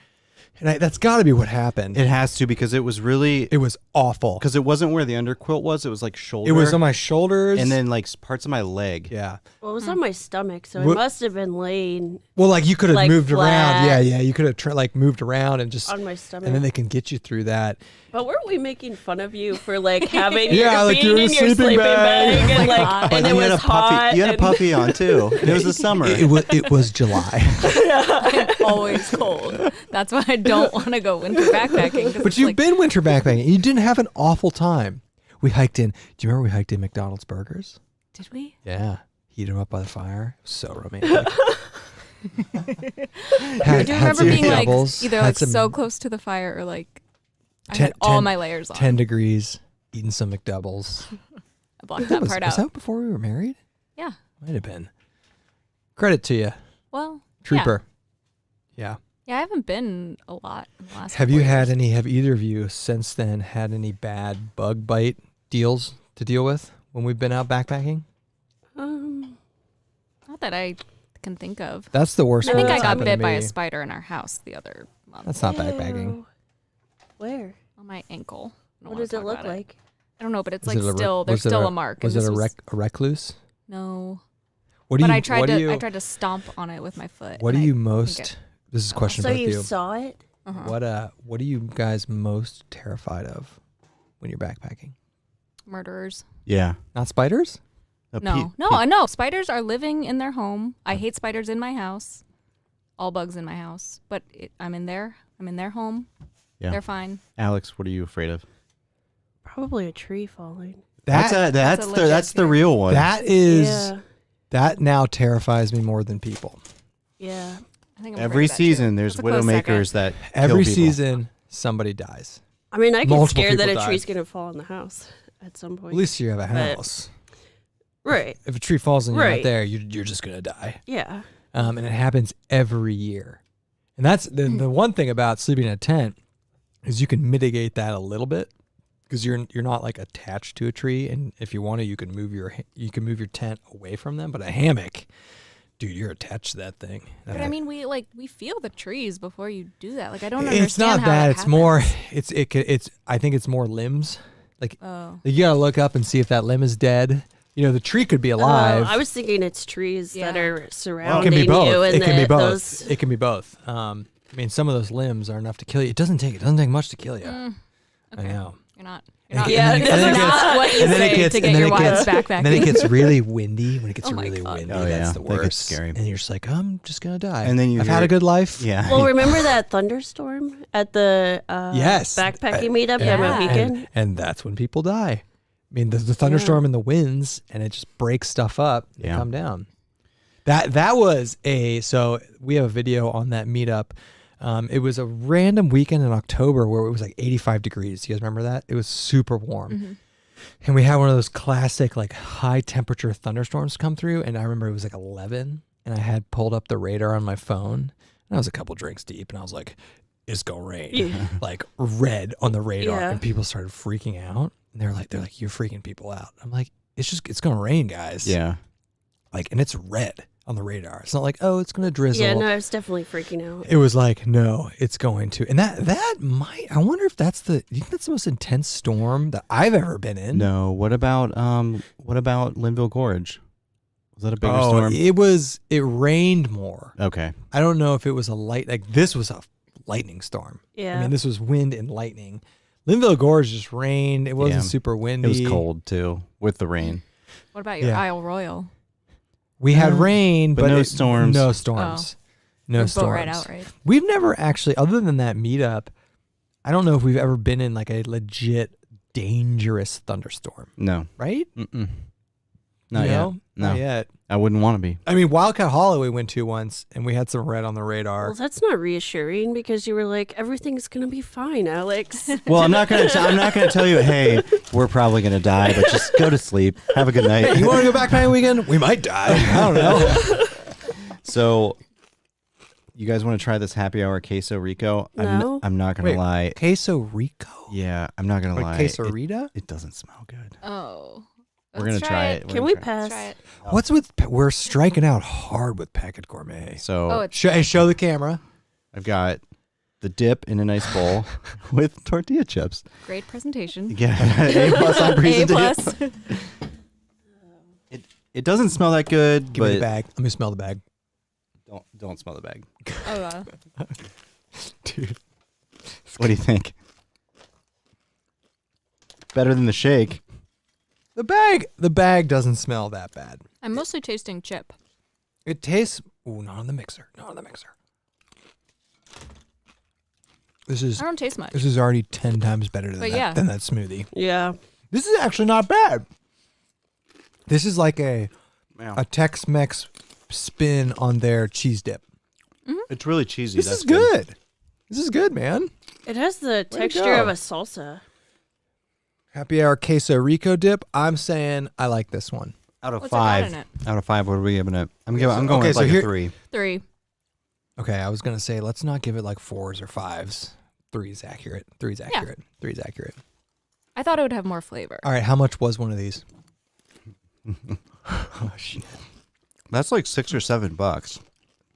And that's got to be what happened. It has to, because it was really, It was awful. because it wasn't where the underquilt was. It was like shoulder. It was on my shoulders. and then like parts of my leg. yeah. Well, it was on my stomach, so What- it must have been laying Well, like you could have Like moved around. flat. Yeah. You could have like moved around and just, on my stomach. and then they can get you through that. But weren't we making fun of you for like having Yeah, your like being you're in in a your sleeping bag. and Oh my like God. and But it you had was a puffy. hot. You had a and- puffy on too. And it was the summer. It was July. I'm always cold. That's why I don't want to go winter backpacking. 'cause But it's you've like, been winter backpacking. You didn't have an awful time. We hiked in. Do you remember we hiked in McDonald's burgers? Did we? Yeah. Heated them up by the fire. So romantic. I do remember being like either had like some so close to the fire or like I 10 had all my layers on. 10 degrees, eating some McDoubles. I blocked that part was out. that before we were married? Yeah. Might have been. Credit to you, Well, trooper. Yeah. Yeah, I haven't been a lot in the last. Have couple you years. had any? Have either of you since then had any bad bug bite deals to deal with when we've been out backpacking? Not that I can think of. That's the worst. I think one I that's got happened to bit by a me. spider in our house the other month That's not backpacking. Ew. Where? on my ankle. I don't What wanna does it talk look about like? I don't know, but it's Was like it a re- still there's was it still a mark. Was and it this a recluse? No. What do But you? I tried what do to you? I tried to stomp on it with my foot. What and do I you think most? This is a question So about you you. saw it? What are you guys most terrified of when you're backpacking? Murderers. Yeah. Not spiders? No, no. Spiders are living in their home. I hate spiders in my house. All bugs in my house. But I'm in their home. Yeah. They're fine. Alex, what are you afraid of? Probably a tree falling. That's a legit the fear. real one. that is Yeah. that now terrifies me more than people. Yeah. I think I'm Every afraid of that, too. season, there's That's a close widowmakers second. that Every kill people. season, somebody dies. I mean, I get Multiple scared that people a tree's died. going to fall in the house at some point. At least you have a But- house. Right. If a tree falls and you're not Right. there, you're just gonna die. Yeah. And it happens every year. And that's the one thing about sleeping in a tent is you can mitigate that a little bit because you're not like attached to a tree, and if you want to, you can move your tent away from them. But a hammock, dude, you're attached to that thing. But I mean, we feel the trees before you do that. Like I don't understand it's not how that. It's more. happens. It's. I think it's more limbs. Like Oh. you gotta look up and see if that limb is dead. You know, the tree could be alive. I was thinking it's trees that Yeah. are Well, it surrounding can be both. you. And It can be that both. those- It can be both. I mean, some of those limbs are enough to kill you. It doesn't take much to kill you. I Okay. know. You're not. And it- Yeah, and this then it is gets- not what you and then it say gets- to and get then your it wives gets- backpacking. And then it gets really windy. When it gets Oh my really God. windy, Oh, yeah. that's the That gets worst. scary. And you're just like, I'm just gonna die. And then you I've had hear- a good life. Yeah. Well, remember that thunderstorm at the Yes. backpacking meetup Yeah. at Mohican? And that's when people die. I mean, the thunderstorm and the winds, and it just breaks stuff up. They Yeah. come down. That was so we have a video on that meetup. It was a random weekend in October where it was like 85 degrees. You guys remember that? It was super warm. And we had one of those classic like high temperature thunderstorms come through. And I remember it was like 11 and I had pulled up the radar on my phone and I was a couple drinks deep and I was like, it's gonna rain. Yeah. Like red on the radar. Yeah. And people started freaking out. And they're like, you're freaking people out. I'm like, it's gonna rain, guys. Yeah. Like, and it's red on the radar. It's not like, oh, it's gonna drizzle. Yeah, no, I was definitely freaking out. It was like, no, it's going to. And that might, I wonder if do you think that's the most intense storm that I've ever been in? No. What about Linville Gorge? Was that a bigger Oh, storm? it rained more. Okay. I don't know if it was this was a lightning storm. Yeah. I mean, this was wind and lightning. Linville Gorge just rained. It wasn't Yeah. super windy. It was cold too with the rain. What about your Yeah. Isle Royal? We had rain, but but no storms. No storms. No Or storms. boat right out, right? We've never actually, other than that meetup, I don't know if we've ever been in like a legit dangerous thunderstorm, No. right? Mm-mm. Not You yet. know? No. Not yet. I wouldn't want to be. I mean, Wildcat Hollow we went to once, and we had some red on the radar. Well, that's not reassuring because you were like, everything's going to be fine, Alex. Well, I'm not gonna tell you, hey, we're probably gonna die, but just go to sleep. Have a good night. You want to go backpacking weekend? We might die. I don't know. So, you guys want to try this happy hour queso rico? No. I'm not gonna Wait, lie. Queso Rico? Yeah, I'm not gonna lie. Like quesarita? It doesn't smell good. Oh. We're gonna try it. Can we pass? Try it. What's with, we're striking out hard with Packet Gourmet. So Oh, it's Show the camera. I've got the dip in a nice bowl with tortilla chips. Great presentation. Yeah, A+ on A presentation. plus. It doesn't smell that good, Give me the but bag. Let me smell the bag. don't smell the bag. Oh, wow. Dude. What do you think? Better than the shake. The bag doesn't smell that bad. I'm mostly tasting chip. It tastes not on the mixer. Not on the mixer. This is I don't taste much. this is already 10 times better than But that, yeah. than that smoothie. Yeah. This is actually not bad. This is like a Tex-Mex spin on their cheese dip. It's really cheesy. This That's is good. This is good, man. It has the to texture go. of a salsa. Happy Hour Queso Rico dip. I'm saying I like this one. Out of What's it got 5. in it? Out of 5, what are we giving it? I'm going okay, with so like here- a 3. 3. Okay, I was gonna say let's not give it like 4s or 5s. 3's accurate. 3's accurate. 3's accurate. I thought it would have more flavor. All right, how much was one of these? Oh shit! That's like $6 or $7.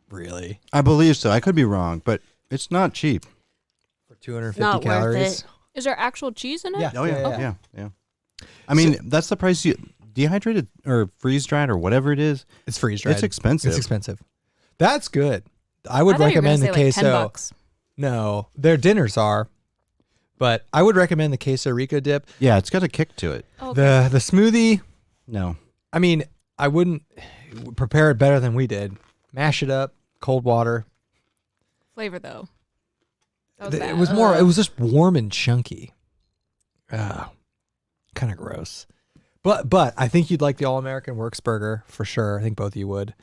Really? I believe so. I could be wrong, but it's not cheap. For 250 Not worth calories? it. Is there actual cheese in it? Yeah. Oh yeah, yeah. yeah. I mean, that's the price you dehydrated or freeze dried or whatever it is. It's freeze dried. It's expensive. It's expensive. That's good. I would I thought you were gonna recommend the say like queso. $10. No, their dinners are, but I would recommend the queso Rico dip. Yeah, it's got a kick to it. Oh, okay. The smoothie. No. I mean, I wouldn't prepare it better than we did. Mash it up, cold water. Flavor though. That was It bad. was more. It was just warm and chunky. Kind of gross. But I think you'd like the All American Works burger for sure. I think both of you would.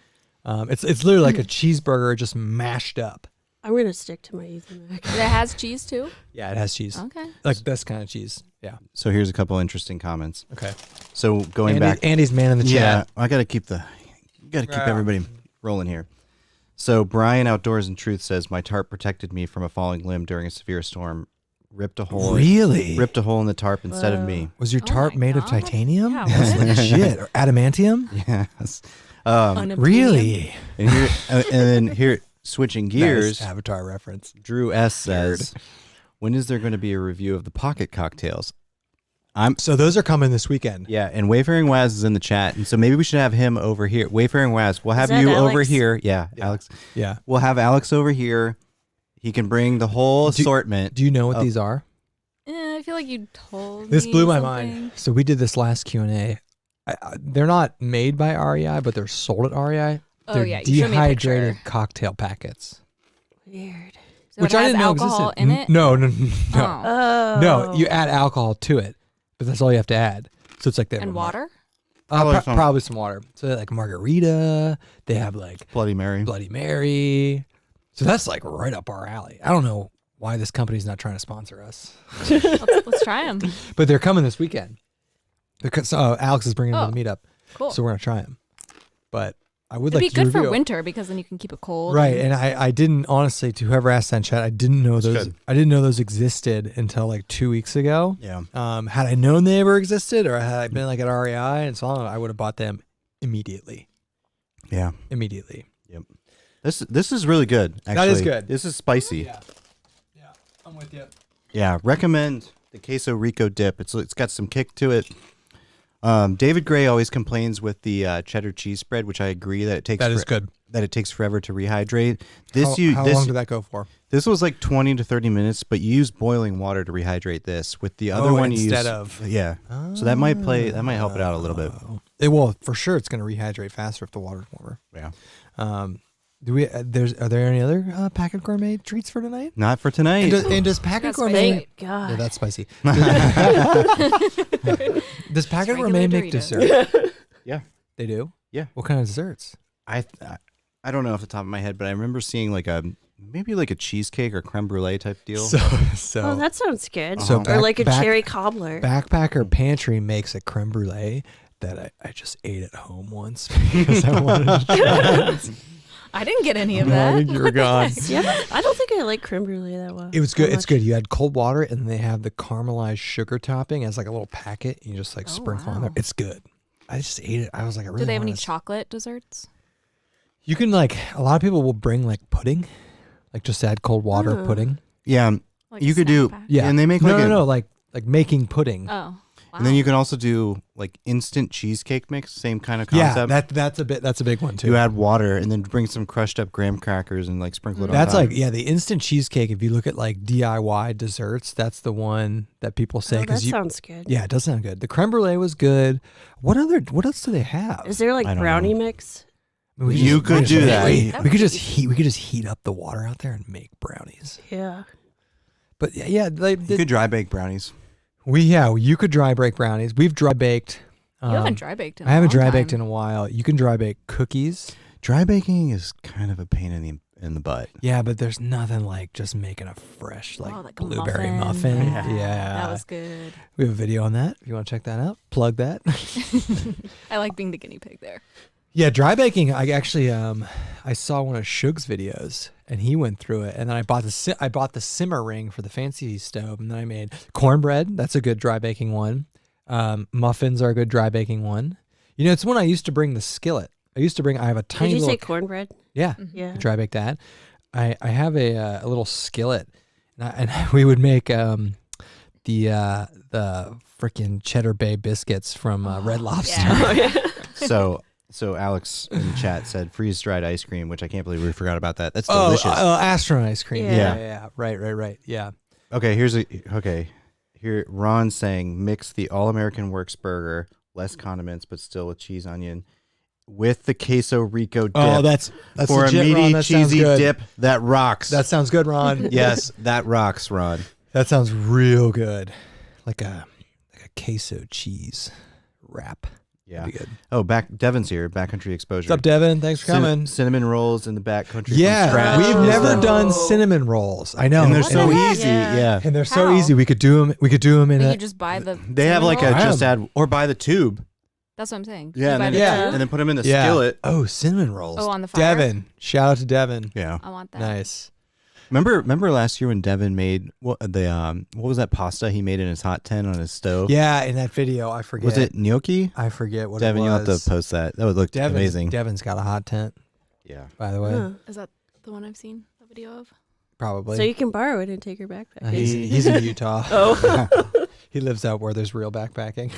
It's literally like a cheeseburger just mashed up. I'm going to stick to my Ethan Mac. It has cheese too? Yeah, it has cheese. Okay. Like this kind of cheese. Yeah. So here's a couple interesting comments. Okay. So going back, Andy's man in the yeah, chat. I gotta keep everybody rolling here. So Brian Outdoors and Truth says my tarp protected me from a falling limb during a severe storm. Ripped a hole. Really? Ripped a hole in the tarp instead of me. Was your Oh tarp my made of God. titanium? Yeah, That's what? legit. Or adamantium? Yes. Unobtainium. Really? And here, and then here, switching gears. Nice Avatar reference. Drew S says, "When is there going to be a review of the pocket cocktails?" So those are coming this weekend. Yeah, and Wayfaring Waz is in the chat, and so maybe we should have him over here. Wayfaring Waz, we'll have that you over Alex? here. Yeah, Yeah. Alex. Yeah. We'll have Alex over here. He can bring the whole Do- assortment. Do you know what Oh. these are? I feel like you told This me blew my something. mind. So we did this last Q&A. They're not made by REI, but they're sold at REI. Oh, They're yeah, you showed me a picture. dehydrated cocktail packets. Weird. So which it I has didn't know alcohol existed. in it? No. Oh. No, you add alcohol to it, but that's all you have to add. So it's like they have And a water? probably some water. So they have like margarita. They have like Bloody Mary. Bloody Mary. So that's like right up our alley. I don't know why this company's not trying to sponsor us, Let's try them. but they're coming this weekend. Because Alex is bringing them to the meetup, Cool. so we're gonna try them. But I would It'd like be to good for review it. winter because then you can keep it cold. Right, and I didn't honestly, to whoever asked that in chat, I didn't know those. good. I didn't know those existed until like 2 weeks ago. Yeah. Had I known they ever existed, or had I been like at REI and saw them, I would have bought them immediately. Yeah. Immediately. This is really good. Actually. That is good. This is spicy. Yeah, I'm with you. Yeah, recommend the queso Rico dip. It's got some kick to it. David Gray always complains with the cheddar cheese spread, which I agree that it takes That is good. that it takes forever to rehydrate. How long did that go for? This was like 20 to 30 minutes, but you use boiling water to rehydrate this. With the other Oh, one, instead you use, of- yeah. So that might help it out a little bit. It will for sure. It's going to rehydrate faster if the water's warmer. Yeah. Are there any other Packet Gourmet treats for tonight? Not for tonight. And does Packet That's Gourmet? spicy. God. Yeah, that's spicy. Does Packet regular Gourmet make Dorito. dessert? Yeah. They do? Yeah. What kind of desserts? I don't know off the top of my head, but I remember seeing maybe like a cheesecake or creme brulee type deal. So Oh, that sounds good. So or like a back- cherry cobbler. Backpacker Pantry makes a creme brulee that I just ate at home once because I wanted to try it. I didn't get any of I that. think you were gone. Yeah, I don't think I like creme brulee that well. It was good. that It's much. good. You add cold water and they have the caramelized sugar topping as like a little packet. You just like sprinkle on there. wow. It's good. I just ate it. I was like, I really Do they have any want chocolate desserts? You can like, a lot of people will bring like pudding, like just add cold water Oh. pudding. Yeah, Like you a could do. snack pack? Yeah. and they make no, like no, like making pudding. Oh, wow. and then you can also do like instant cheesecake mix, same kind of Yeah, concept. that's a big one too. You add water and then bring some crushed up graham crackers and like sprinkle it on That's top. like the instant cheesecake. If you look at like DIY desserts, that's the one that people say Oh, that because sounds good. yeah, it does sound good. The creme brulee was good. What else do they have? Is there like I don't brownie know. mix? I mean, You could do that. We could just heat up the water out there and make brownies. Yeah. But yeah, You could dry bake brownies. you could dry bake brownies. We've dry baked. You haven't dry baked in I haven't a long dry baked time. in a while. You can dry bake cookies. Dry baking is kind of a pain in the butt. Yeah, but there's nothing like just making a fresh like like a blueberry muffin. Yeah. That was good. We have a video on that. If you want to check that out, plug that. I like being the guinea pig there. Yeah, dry baking. I actually I saw one of Shug's videos and he went through it, and then I bought the simmer ring for the fancy stove, and then I made cornbread. That's a good dry baking one. Muffins are a good dry baking one. You know, it's one I used to bring the skillet. I have a tiny Did you little say cornbread? yeah, Yeah. dry bake that. I have a little skillet, and we would make the freaking Cheddar Bay biscuits from Red Lobster. Yeah. So Alex in the chat said freeze dried ice cream, which I can't believe we forgot about that. That's Oh, delicious. astronaut ice cream. Yeah. Yeah. Right. Yeah. Okay, here Ron's saying mix the All American Works burger, less condiments but still with cheese onion, with the queso rico dip. Oh, that's for legit, a meaty Ron. That sounds cheesy good. dip that rocks. That sounds good, Ron. yes, that rocks, Ron. That sounds real good. Like a queso cheese wrap. Yeah. That'd be good. Oh, Devin's here. Backcountry Exposure. What's up, Devin? Thanks for coming. Cinnamon rolls in the backcountry. Yeah, from scratch. we've never Oh. done cinnamon rolls. I know, and they're What so the heck? easy. Yeah. Yeah. and they're so How? easy. We could do them. in Like a. you just buy the. They have like a cinnamon roll? just add or buy the tube. That's what I'm saying. Yeah, You buy and the then, tube? and then put them in the Yeah. skillet. Oh, cinnamon rolls. Oh, on the fire? Devin, shout out to Devin. Yeah. I want that. Nice. Remember last year when Devin made what was that pasta he made in his hot tent on his stove? Yeah, in that video, I forget. Was it gnocchi? I forget what Devin, it you'll was. have to post that. That would look amazing. Devin's got a hot tent, Yeah. by the way. Huh. Is that the one I've seen the video of? Probably. So you can borrow it and take your backpack. He's in Utah. Oh. He lives out where there's real backpacking.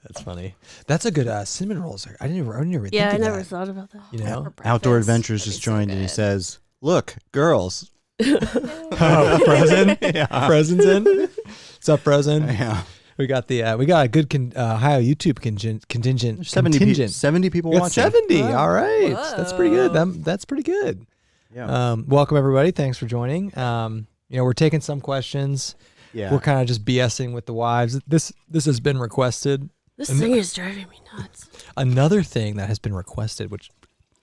That's funny. That's a good cinnamon rolls. I didn't even Yeah, think I of never that. thought about that. You know, For Outdoor breakfast. Adventures That'd just be so joined and he good. says, "Look, girls." oh, Frozen, Yeah. Frozen's in. What's up, Frozen? Yeah. We got a good Ohio YouTube contingent. 70 people We got watching. 70. Whoa. All right, that's pretty good. Whoa. That's pretty good. Yeah. Welcome everybody. Thanks for joining. We're taking some questions. Yeah. We're kind of just BSing with the wives. This has been requested. This And thing is driving me nuts. Another thing that has been requested, which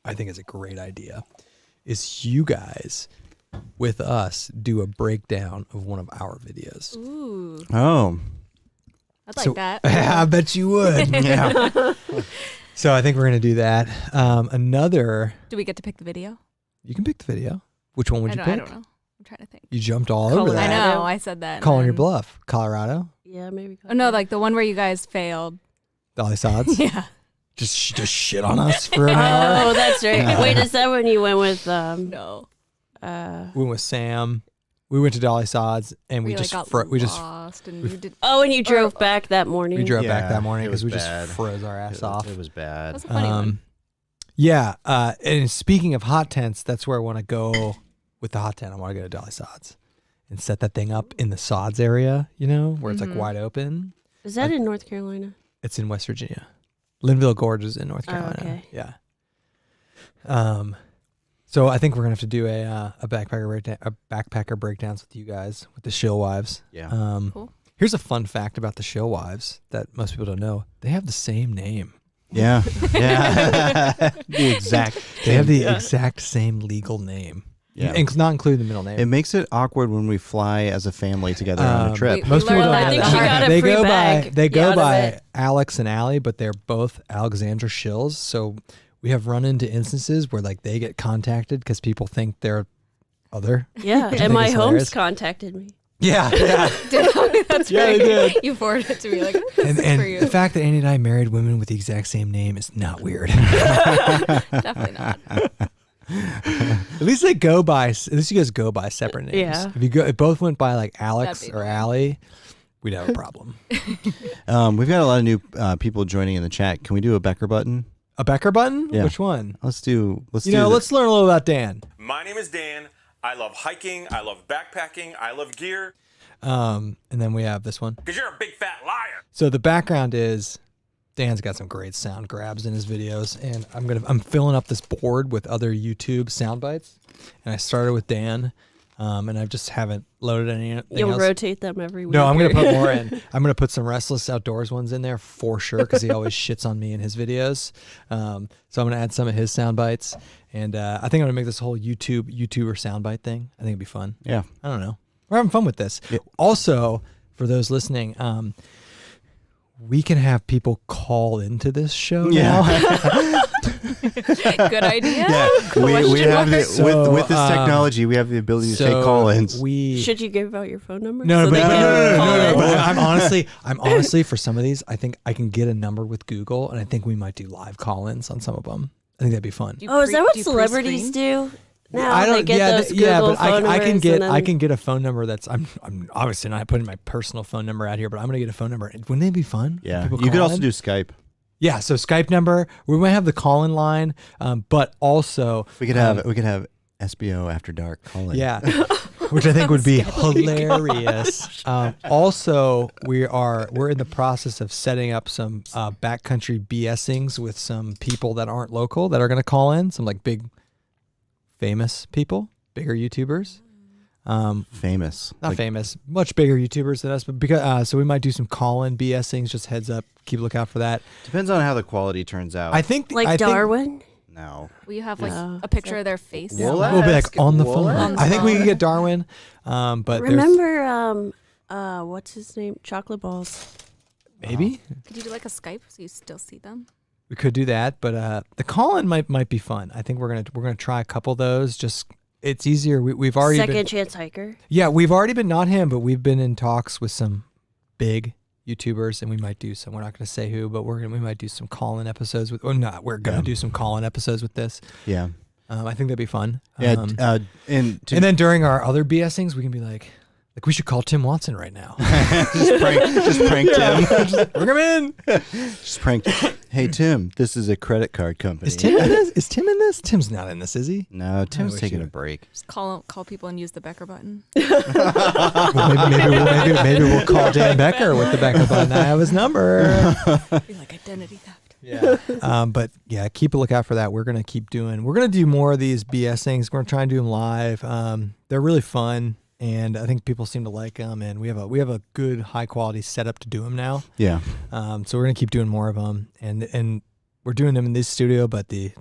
I think is a great idea, is you guys with us do a breakdown of one of our videos. Ooh, Oh. I'd like So- that. I bet you would. Yeah. So I think we're going to do that. Another, Do we get to pick the video? you can pick the video. Which one would you pick? I don't know. I'm trying to think. You jumped all over Colorado. I that. know. I said that. and Calling your then- bluff. Colorado? Yeah, maybe. Oh no, like the one where you guys failed. Dolly Sods? Yeah. just shit on us for an hour. Oh, that's right. Wait, is that when you went with No. We went with Sam. We went to Dolly Sods and we like just got lost and we did. Oh, and you drove back that morning. we drove Yeah, back that morning it was because we bad. just froze our ass off. It was bad. That's a funny one. Yeah, and speaking of hot tents, that's where I want to go with the hot tent. I want to go to Dolly Sods and set that thing up in the Sods area, where it's like Mhm. wide open. Is that in North Carolina? It's in West Virginia. Linville Gorge is in North Oh, Carolina. okay. Yeah. So I think we're gonna have to do a backpacker breakdowns with you guys with the Schill wives. Yeah. Cool. Here's a fun fact about the Schill wives that most people don't know. They have the same name. Yeah. Yeah. The exact. They have the Yeah. exact same legal name. Yeah. Not including the middle name. It makes it awkward when we fly as a family together on a trip. We Most people learned don't that know I think that. she got a they free go bag by they out go of by it. Alex and Allie, but they're both Alexandra Shills. So we have run into instances where like they get contacted because people think they're other. Yeah, Which I and think my is homes hilarious. contacted me. Yeah. That's Yeah, right. they did. You forwarded it to me like this and is for and you. the fact that Andy and I married women with the exact same name is not weird. Definitely not. At least they go by. At least you guys go by separate names. Yeah. If both went by like Alex That'd be or annoying. Allie, we'd have a problem. We've got a lot of new people joining in the chat. Can we do a Becker button? A Becker button? Yeah. Which one? Let's do. Let's learn a little about Dan. My name is Dan. I love hiking. I love backpacking. I love gear. And then we have this one. Because you're a big fat liar. So the background is Dan's got some great sound grabs in his videos, and I'm filling up this board with other YouTube sound bites. And I started with Dan, and I just haven't loaded anything You'll else. rotate them every week. No, I'm going to or- put more in. I'm going to put some Restless Outdoors ones in there for sure because he always shits on me in his videos. So I'm going to add some of his sound bites. And I think I'm going to make this whole YouTuber sound bite thing. I think it'd be fun. Yeah. I don't know. We're having fun with this. Yeah. Also, for those listening, we can have people call into this show now. Good idea. Yeah, we have the, So, with this technology, we have the ability to take call-ins. Should you give out your phone number? No, so but they can call in? but I'm honestly for some of these, I think I can get a number with Google, and I think we might do live call-ins on some of them. I think that'd be fun. Do you Oh, is that what do you celebrities pre-screen? do? Now they get those Google but phone I can numbers get and then- I can get a phone number that's I'm obviously not putting my personal phone number out here, but I'm gonna get a phone number. Wouldn't it be fun? Yeah, People you could call also in? do Skype. Yeah, so Skype number. We might have the call-in line, but also We could have SBO After Dark call-in. yeah, which I think would be hilarious. Also, we're in the process of setting up some backcountry BSings with some people that aren't local that are going to call in. Some like big, famous people, bigger YouTubers. Famous. Not Like, famous, much bigger YouTubers than us, but because so we might do some call-in BSings. Just heads up, keep a lookout for that. depends on how the quality turns out. I think Like I think Darwin? No. Will you have like No. a picture of their face? We'll we'll be like ask. on the We'll phone. ask. I think we can get Darwin, but there's Remember, what's his name? Chocolate balls. maybe. Could you do like a Skype so you still see them? We could do that, but the call-in might be fun. I think we're gonna try a couple of those. Just it's easier. We've already Second chance hiker. we've already been not him, but we've been in talks with some big YouTubers, and we might do some. We're not gonna say who, but we might do some call-in episodes with. Or not, we're gonna do some call-in episodes with this. Yeah. I think that'd be fun. Yeah. And then during our other BSings, we can be like we should call Tim Watson right now. just prank Tim. Bring him in. Just prank. Hey Tim, this is a credit card company. Is Tim in this? Is Tim in this? Tim's not in this, is he? No, Tim's wish taking you a would. break. Just call people and use the Becker button. Well, maybe we'll call Dan Becker with the Becker button. I have his number. Be like identity theft. Yeah. But yeah, keep a lookout for that. We're gonna do more of these BS things. We're gonna try and do them live. They're really fun, and I think people seem to like them. And we have a good high quality setup to do them now. Yeah. So we're gonna keep doing more of them, and we're doing them in this studio, but the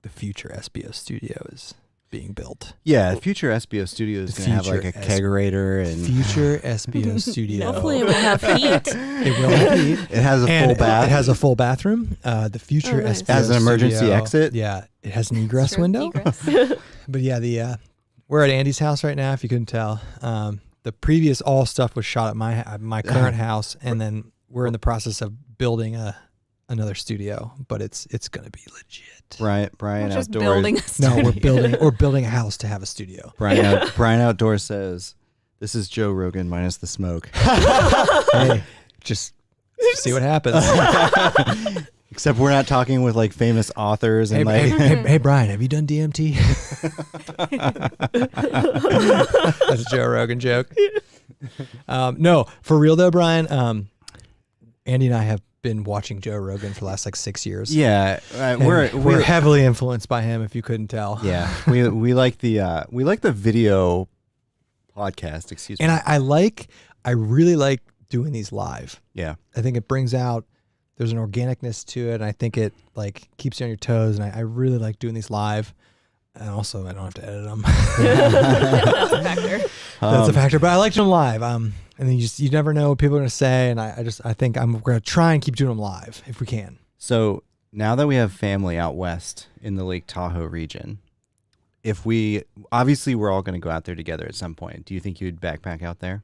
future SBO studio is being built. Yeah, future SBO studio is The going to have like a future kegerator and Future SBO studio. Hopefully it will have heat. It will have heat. it has a And full bath. It has a full bathroom. The future Oh, nice. SBO Has an emergency studio, exit? Yeah, it has an egress Sure, window. egress. But yeah, we're at Andy's house right now. If you couldn't tell, the previous all stuff was shot at my current house, and then we're in the process of building another studio. But it's gonna be legit. Brian We're just Outdoors. building a No, studio. we're building a house to have a studio. Brian Outdoors says, "This is Joe Rogan minus the smoke." Hey, just see what happens. Except we're not talking with like famous authors and Hey, Brian, have you done DMT? That's a Joe Rogan joke. No, for real though, Brian. Andy and I have been watching Joe Rogan for the last like 6 years. Yeah, And we're we're heavily influenced by him. If you couldn't tell. yeah, we like the video podcast. Excuse me. And I really like doing these live. Yeah, I think it brings out. There's an organicness to it, and I think it like keeps you on your toes. And I really like doing these live. And also, I don't have to edit them. That's a factor. That's a factor. But I liked them live. And then you never know what people are going to say. And I think we're going to try and keep doing them live if we can. So now that we have family out west in the Lake Tahoe region, we're all going to go out there together at some point. Do you think you'd backpack out there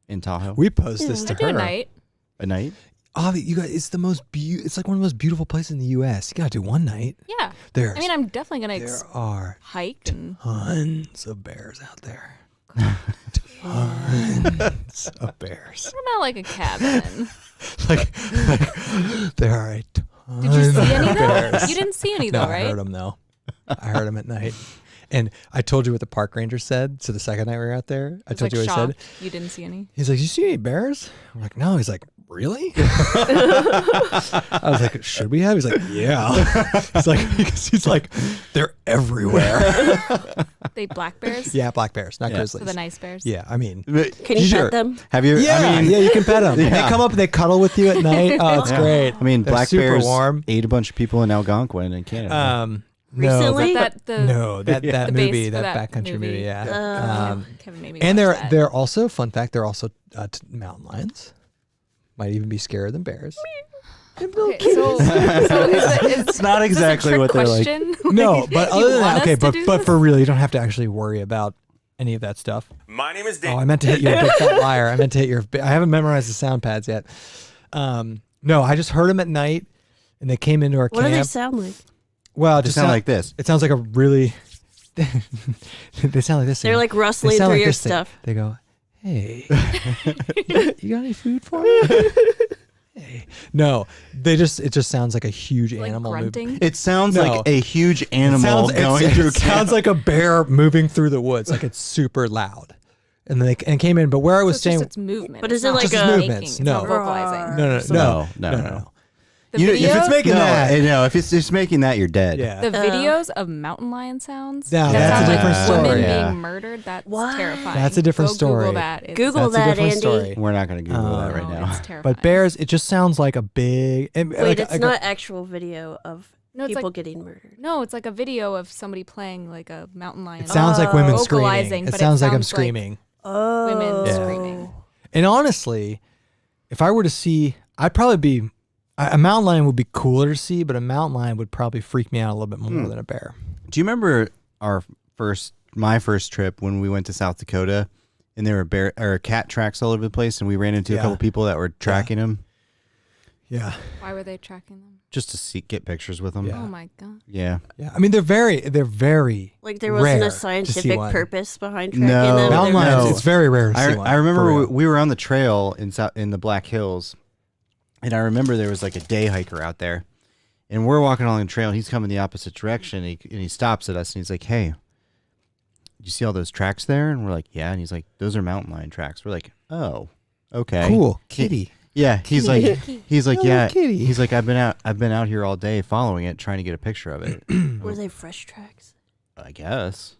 in Tahoe? We posed this Yeah. to I do her. a night. A night? you guys, it's the most it's like one of the most beautiful places in the U.S. You gotta do one night. Yeah. There's I mean, I'm definitely gonna there are hike and tons of bears out there. Tons of bears. what about like a cabin? like there are a ton Did you see any of though? bears. You didn't see any No, though, I right? heard them though. I heard them at night. And I told you what the park ranger said. So the second night we were out there, I was, told like, you what he said. shocked you didn't see any. He's like, "You see any bears?" I'm like, "No." He's like, "Really?" I was like, "Should we have?" He's like, "Yeah." He's like, "They're everywhere." They black bears? Yeah, black bears, not Yeah. grizzlies. So the nice bears? Yeah, I mean, Can you Sure. pet them? Have you? yeah, I mean, yeah, you can pet them. Yeah. They come up and they cuddle with you at night. Oh, it's Yeah. great. I mean, They're black super bears warm. ate a bunch of people in Algonquin in Canada. No, Recently? That the that the movie, base for that that backcountry movie, movie. yeah. Kevin made me And watch they're that. they're also fun fact. They're also mountain lions. Might even be scarier than bears. Okay, so it's not exactly what they're like. No, but You other than want that, okay, us to but do but this? for real, you don't have to actually worry about any of that stuff. My name is Oh, Dan. I meant to hit you, big fat liar. I meant to hit your. I haven't memorized the sound pads yet. No, I just heard them at night, and they came into our What do they camp. sound like? Well, it They just sound like this. It sounds like a really. They sound like this. They're like They rustling sound through like your this thing. stuff. They go, "Hey, you got any food for me?" Hey. No, it just sounds like a huge like animal grunting. moving. It sounds No. like a huge animal going through. It sounds like a bear moving through the woods. Like it's super loud. And they came in, but where I So was it's staying, just its movement. But It's is it not like just a- making, movements? it's No. not vocalizing. no. The You- video, if it's making that, no, if it's just making that, you're dead. yeah. the videos of mountain lion sounds Now, that that's sound a like different women story. being Yeah. murdered. That's What? terrifying. That's a different Go story. Google that. It's, Google That's a that, different Andy. story. We're not going to Google that right no, now. It's terrifying. But bears, it just sounds like a big. Wait, it's not actual video of No, it's people like getting murdered. no, it's like a video of somebody playing like a mountain lion. It sounds like women screaming. Vocalizing, It but sounds like I'm sounds like screaming. Oh. women Yeah. screaming. And honestly, if I were to see, I'd probably be. A mountain lion would be cooler to see, but a mountain lion would probably freak me out a little bit more than a bear. Do you remember my first trip when we went to South Dakota, and there were cat tracks all over the place, and we ran into a Yeah. couple people that were tracking them Yeah, Why were they tracking them? just to get pictures with them. Yeah. Oh my god. Yeah. yeah. I mean, they're very Like there wasn't rare a to see scientific one. purpose behind tracking No. them. mountain They're lions. No. It's very rare to see one. I remember for real. we were on the trail in the Black Hills, and I remember there was like a day hiker out there, and we're walking along the trail, and he's coming the opposite direction, and he stops at us, and he's like, "Hey, you see all those tracks there?" And we're like, "Yeah," and he's like, "Those are mountain lion tracks." We're like, "Oh, okay, Cool kitty. Yeah, he's like, Hello, yeah, kitty. he's like, I've been out here all day following it, trying to get a picture of it. Were they fresh tracks? I guess.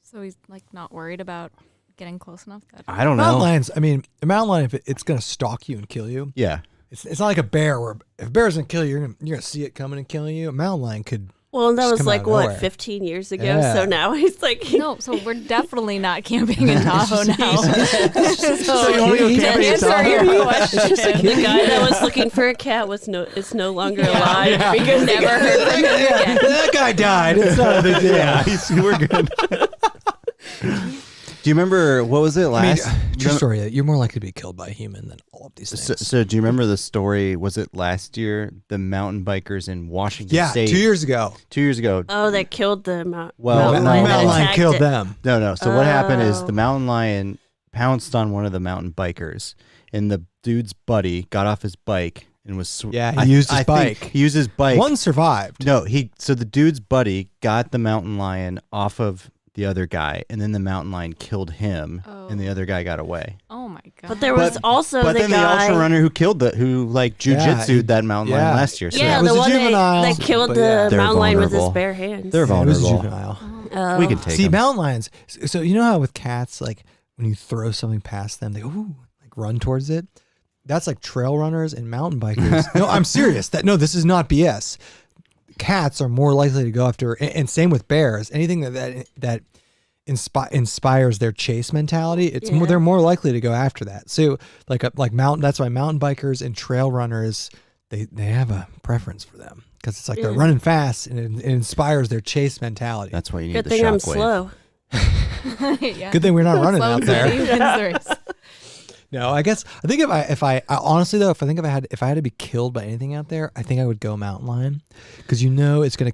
So he's like not worried about getting close enough. I don't Mountain know. lions. I mean, a mountain lion, if it's gonna stalk you and kill you, Yeah. it's not like a bear where if a bear's gonna kill you, you're gonna see it coming and killing you. A mountain lion could. Well, and that Just was come out like of what, nowhere. 15 years ago. Yeah. So now he's like, No, so we're definitely not camping in Tahoe now. So you wanna go to camping in answer Tahoe? your question, the guy that was looking for a cat is no longer alive because Never heard from him again. that guy died. It's not a big deal. Yeah, we're good. Do you remember what was it I mean, last? true story. You're more likely to be killed by a human than all of these things. So do you remember the story? Was it last year? The mountain bikers in Washington yeah, State. 2 years ago, 2 years ago. oh, that killed the mountain Well, the no, lion. mountain that lion attacked killed it. them. No. So what happened is Oh. the mountain lion pounced on one of the mountain bikers, and the dude's buddy got off his bike and was. Yeah, he used his think bike. He used his bike. One survived. No, so the dude's buddy got the mountain lion off of the other guy, and then the mountain lion killed him, and the other guy got away. Oh my god. But there was also But the then guy. the ultra runner who jujitsu'd that mountain lion last year. So Yeah, it was the a one juvenile, that killed but the yeah. They're mountain lion with his vulnerable. bare hands. they're Yeah, it was a vulnerable. juvenile. Oh. We can take See, them. mountain lions. So you know how with cats, like when you throw something past them, they like run towards it. That's like trail runners and mountain bikers. No, I'm serious. This is not BS. Cats are more likely to go after, and same with bears. Anything that inspires their chase mentality, Yeah. they're more likely to go after that. So like mountain. That's why mountain bikers and trail runners they have a preference for them because it's like they're Yeah. running fast and it inspires their chase mentality. That's why you need Good the thing I'm shockwave. slow. Yeah. Good thing we're not running Slow out and there. steady wins the race. No, I think if I honestly though, if I had to be killed by anything out there, I think I would go mountain lion, because it's gonna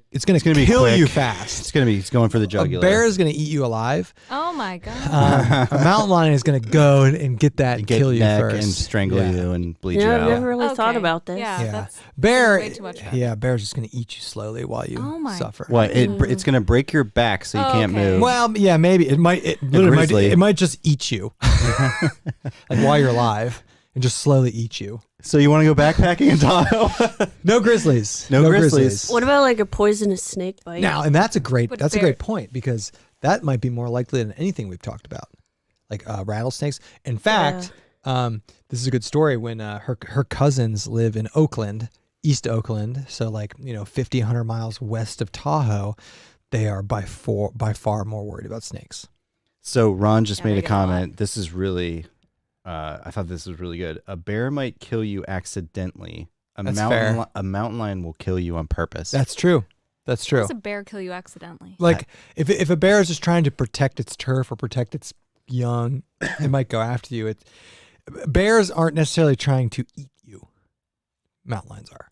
be kill quick. you fast. It's going for the A jugular. bear is gonna eat you alive. Oh my god. A mountain lion is gonna go and get that and Get kill you neck first and strangle Yeah. you and bleed Yeah, you I've out. never really thought Okay. about this. Yeah, Yeah. that's Bear, way too much fun. yeah, bear's just gonna eat you slowly while you Oh my- suffer. What? It's going to break your back so you can't Okay. move. Well, yeah, maybe it might. It literally might, grizzly. it might just eat you, like while you're alive, and just slowly eat you. So you want to go backpacking in Tahoe? No grizzlies. No grizzlies. What about like a poisonous snake bite? Now, and that's a great But that's a bear- great point, because that might be more likely than anything we've talked about, like rattlesnakes. In fact, this is a good story. When her cousins live in Oakland, East Oakland, so like 50, 100 miles west of Tahoe, they are by far more worried about snakes. So Ron just Yeah, made they a get a lot. comment. This is really, I thought this was really good. A bear might kill you accidentally. That's fair. A mountain lion will kill you on purpose. That's true. That's How true. does a bear kill you accidentally? Like if a bear is just trying to protect its turf or protect its young, it might go after you. Bears aren't necessarily trying to eat you. Mountain lions are.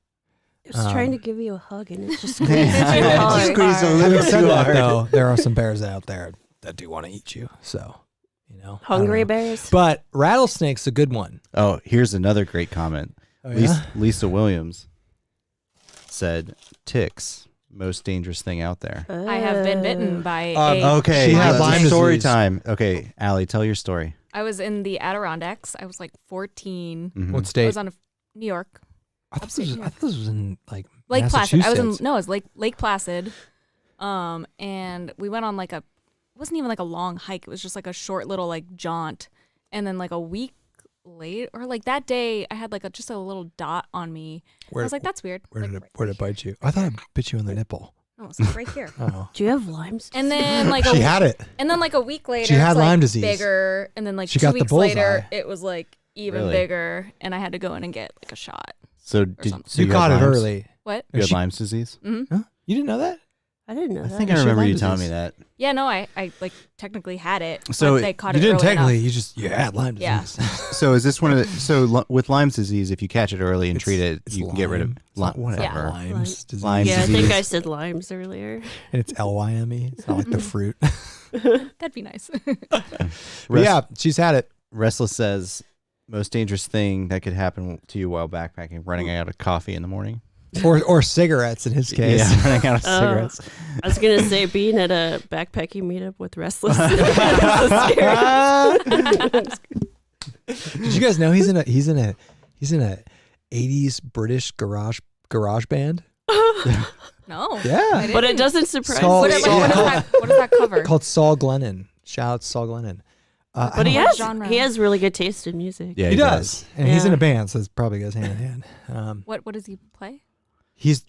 It was trying to give you a hug and it just squeezed Yeah, you it hard. just squeezed a Having little said too that, hard. though, there are some bears out there that do want to eat you. So, I don't Hungry know. bears? But rattlesnake's a good one. Oh, here's another great comment. Oh, yeah? Lisa Williams said, "Ticks, most dangerous thing out there." I have been bitten by Um, a. Okay, She had Lyme story disease. time. Okay, Allie, tell your story. I was in the Adirondacks. I was like 14. Mhm. What I state? was on New York, I thought this was in like Lake Placid. I was in Massachusetts. no, it was Lake Placid. And we went on like it wasn't even like a long hike. It was just like a short little like jaunt. And then like a week later, or like that day, I had like just a little dot on me. I was like, that's weird. Where Like, did it bite you? I thought it bit you in the nipple. Oh, it's like right here. Oh, Do you have Lyme's? And then like she had it. and then like a week later, She had it's, like, Lyme disease. bigger, and then like She 2 got the weeks later, bullseye. it was like even Really? bigger, and I had to go in and get like a shot. So something. so You had caught it Lyme's? early. What? You had She- Lyme's disease? Mm-hmm. Huh? You didn't know that? I didn't know I that. think I She had remember Lyme you telling me disease. that. Yeah, no, I like technically had it. So but they caught You it didn't early technically. enough. You had Lyme Yeah. disease. So is this one of the with Lyme's disease? If you catch it early and It's- treat it, it's you can get rid of Lyme. It's not whatever. Yeah. Lyme's disease. Lyme Yeah, I disease. think I said Lyme's earlier. And it's Lyme. It's not like the fruit. That'd be nice. But yeah, she's had it. Restless says most dangerous thing that could happen to you while backpacking: running out of coffee in the morning. Or cigarettes in his case. Yeah, running out of Oh. cigarettes. I was gonna say being at a backpacking meetup with Restless. That's so scary. Did you guys know he's in a 80s British garage band? No. Yeah. I But it didn't. doesn't surprise Saul- What, me. like, Saul- what does that cover? Called Saul Glennon. Shout out to Saul Glennon. I But he don't- has genre? he has really good taste in music. Yeah, he does. And he's in Yeah. a band, so it probably goes hand in hand. What does he play? He's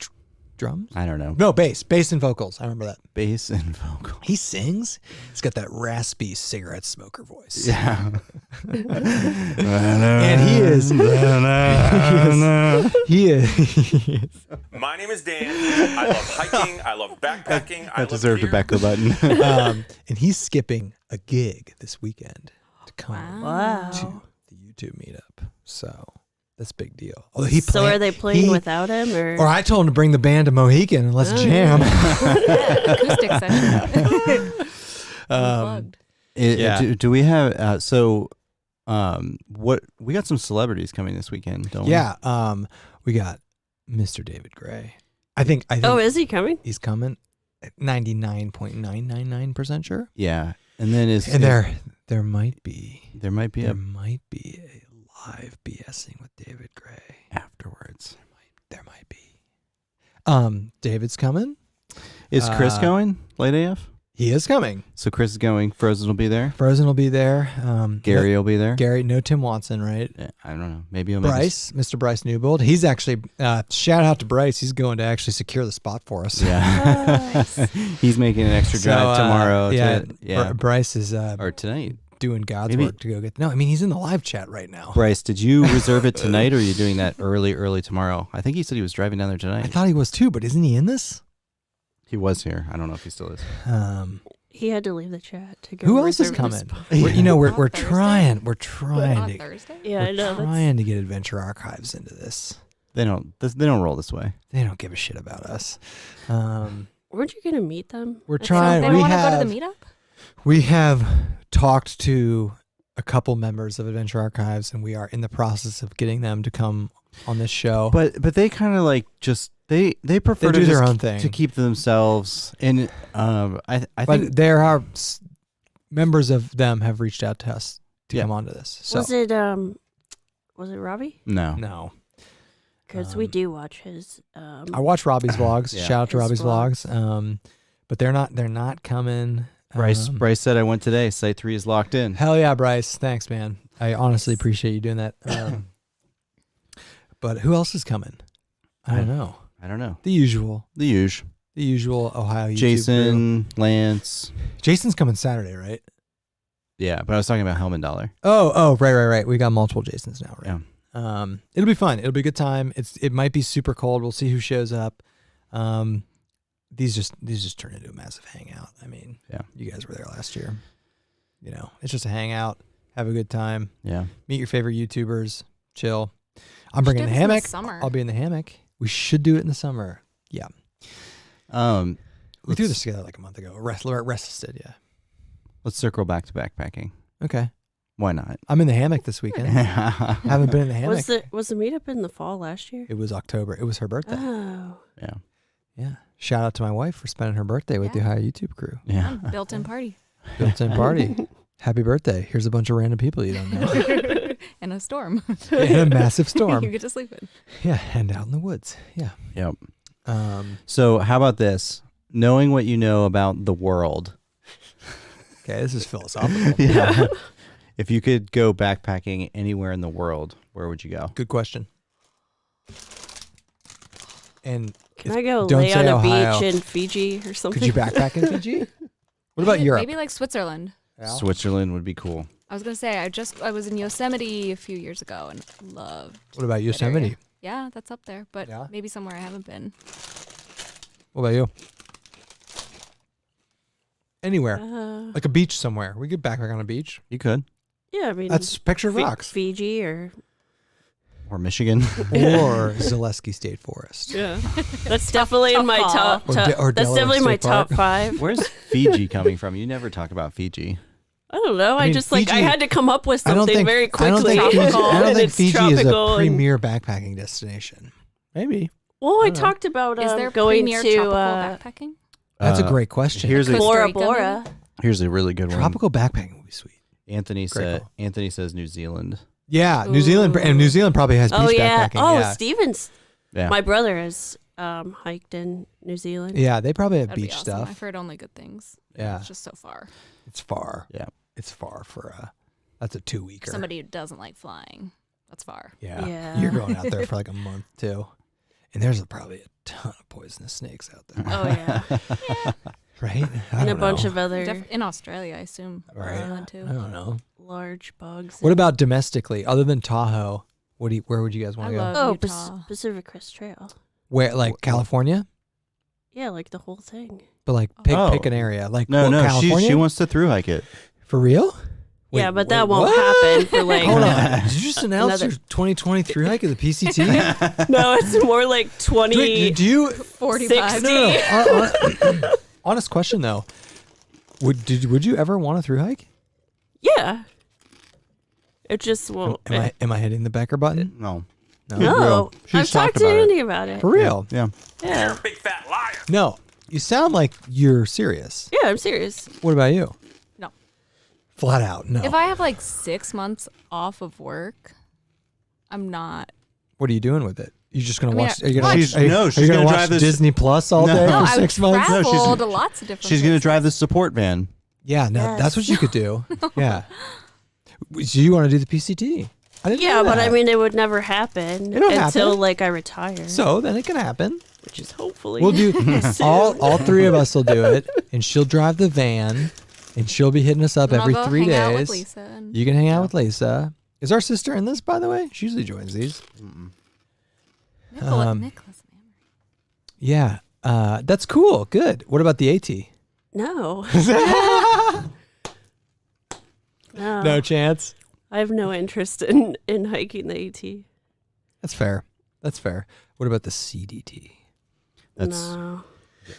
drums? I don't know. No, bass and vocals. I remember that. Bass and vocal. He sings. He's got that raspy cigarette smoker voice. Yeah. And he is. He is. My name is Dan. I love hiking. I love backpacking. I That love deserved a gear. Becca button. And he's skipping a gig this weekend to come Wow. to the YouTube meetup. So that's a big deal. So are they playing without him Or I told him to bring the band to Mohican and let's Oh. jam. Acoustic session. Unplugged. Yeah. Do we have what we got some celebrities coming this weekend, don't we? Yeah. We got Mr. David Gray. I think Oh, is he coming? he's coming. 99.999% sure. Yeah. And then And there might be there might be a a live BSing with David Gray. afterwards. There might be. David's coming. Is Chris Uh, going late AF? He is coming. So Chris is going. Frozen will be there. Frozen will be there. Gary will be there. no Tim Watson, right? Yeah, I don't know. Maybe he'll make Bryce, Mr. Bryce Newbold. He's actually shout out to Bryce. He's going to actually secure the spot for us. Yeah. He's making an extra So, drive tomorrow. yeah. Bryce is or tonight. doing God's Maybe- work to go get. No, I mean he's in the live chat right now. Bryce, did you reserve it tonight, or are you doing that early tomorrow? I think he said he was driving down there I tonight. thought he was too, but isn't he in this? He was here. I don't know if he still is. He had to leave the chat to go. Who else is reserve the coming? spot. We're Thursday? trying. We're On trying to. Thursday? Yeah, I We're know. trying to get Adventure Archives into this. They don't roll this way. They don't give a shit about us. Weren't you gonna meet them? We're at trying- They some don't we want to go to have- the meetup? We have talked to a couple members of Adventure Archives, and we are in the process of getting them to come on this show. But they kind of like just they prefer They to do their just own thing. to keep to themselves. And I But think there are members of them have reached out to us to Yeah. come onto this. So Was it Robbie? no. no, Because we Um, do watch his. I watch Robbie's vlogs. Yeah. Shout out to His Robbie's vlogs. But they're not coming. Bryce said I went today. Site 3 is locked in. Hell yeah, Bryce. Thanks, man. I honestly appreciate you doing that. But who else is coming? I don't know. I don't know. The usual The usual. Ohio YouTube crew. Jason, Lance. Jason's coming Saturday, right? Yeah, but I was talking about Helmet Dollar. Oh, right. We got multiple Jasons now, right? Yeah. It'll be fun. It'll be a good time. It might be super cold. We'll see who shows up. These just turn into a massive hangout. I mean, Yeah. you guys were there last year. You know, it's just a hangout. Have a good time. Yeah. Meet your favorite YouTubers. Chill. I'm We should bringing do the this in the hammock. summer. I'll be in the hammock. We should do it in the summer. Yeah. We threw this together like a month ago. Rested, yeah. Let's circle back to backpacking. Okay. Why not? I'm in the hammock this weekend. Haven't been in the hammock. Was the meetup in the fall last year? It was October. It was her birthday. Oh, Yeah. Yeah. Shout out to my wife for spending her birthday with the Yeah. Ohio YouTube crew. Yeah. Built-in party. Built-in party. Happy birthday. Here's a bunch of random people you don't know. And a storm. In a massive you storm. get to sleep in. Yeah. And out in the woods. Yeah. Yep. Um, So how about this? Knowing what you know about the world. okay. This is philosophical. Yeah. If you could go backpacking anywhere in the world, where would you go? Good question. And can I go don't lay say on a Ohio. beach in Fiji or something? could you backpack in Fiji? What about Europe? Maybe like Switzerland. Al? Switzerland would be cool. I was gonna say I was in Yosemite a few years ago and loved. What about that area. Yosemite? Yeah, that's up there, but Yeah? maybe somewhere I haven't been. What about you? Anywhere. Uh, Like a beach somewhere. We could backpack on a beach. You could. yeah, I mean, That's picture rocks. Fiji or Or Michigan. Or Zaleski State Forest. yeah, that's definitely in my Tough call. top. Or top De- or that's Delaware definitely my State Park. top 5. Where's Fiji coming from? You never talk about Fiji. I don't know. I I, mean, just like I Fiji- had to come up with I don't something think very I quickly. don't think Fiji, I don't And think it's Fiji is a tropical and- premier backpacking destination. Maybe. Well, I don't know. talked about Is there going premier to tropical backpacking. That's a great question. Here's a Costa Bora Rica, Bora. here's a really good one. Tropical backpacking would be sweet. Anthony Great call. says New Zealand. Yeah, New Zealand, and New Zealand probably has beach Oh yeah. backpacking. Oh, yeah. Stevens. Yeah. My brother has hiked in New Zealand. Yeah, they probably have That'd be beach awesome. stuff. I've heard only good things. Yeah, It's just so far. it's far. Yeah. It's far for that's a 2-weeker. Somebody who doesn't like flying. That's far. Yeah. Yeah. You're going out there for like a month too. And there's probably a ton of poisonous snakes out there. Oh yeah. Right? I And a don't bunch know. of other In Australia, I assume. Right. New Zealand too. I don't know. large bugs. What about domestically, other than Tahoe? Where would you guys want I to go? love Oh, Utah. Pacific Crest Trail. Where, like California? Yeah, like the whole thing. But like pick Oh. an area. Like No, no, California? she wants to through hike it. For real? Yeah, but that wait, won't what? happen for like. Hold on. Did you just announce Another- your 2023 hike of the PCT? No, it's more like 20. Wait, do you? 45. No. Honest question though. Would you ever want a through hike? Yeah. It just won't. Am I hitting the Becker button? No. no, real. She's I've talked talked to about it. Andy about it. For real? Yeah. Yeah. You're a big fat liar. No. You sound like you're serious. Yeah, I'm serious. What about you? No. Flat out, no. If I have like 6 months off of work, I'm not. What are you doing with it? You just gonna I mean, watch? Are you gonna She's- watch? no, are she's you gonna gonna watch drive this- Disney Plus all No. day No, for I would 6 months? No, she's- travel to lots of different She's going to places. drive the support van. Yeah, no, Yes. that's what you could do. Yeah. So you want to do the PCT? I didn't Yeah, know but I that. mean, it would never happen It'll until happen. like I retire. So then it can happen. which is hopefully We'll do soon. all three of us will do it, and she'll drive the van, and she'll be hitting us up And I'll every go 3 hang out with days. Lisa and You can hang out with Lisa. Is our sister in this, by the way? She usually joins these. Nicholas. Yeah, that's cool. Good. What about the AT? No. No. No chance. I have no interest in hiking the AT. That's fair. That's fair. What about the CDT? No.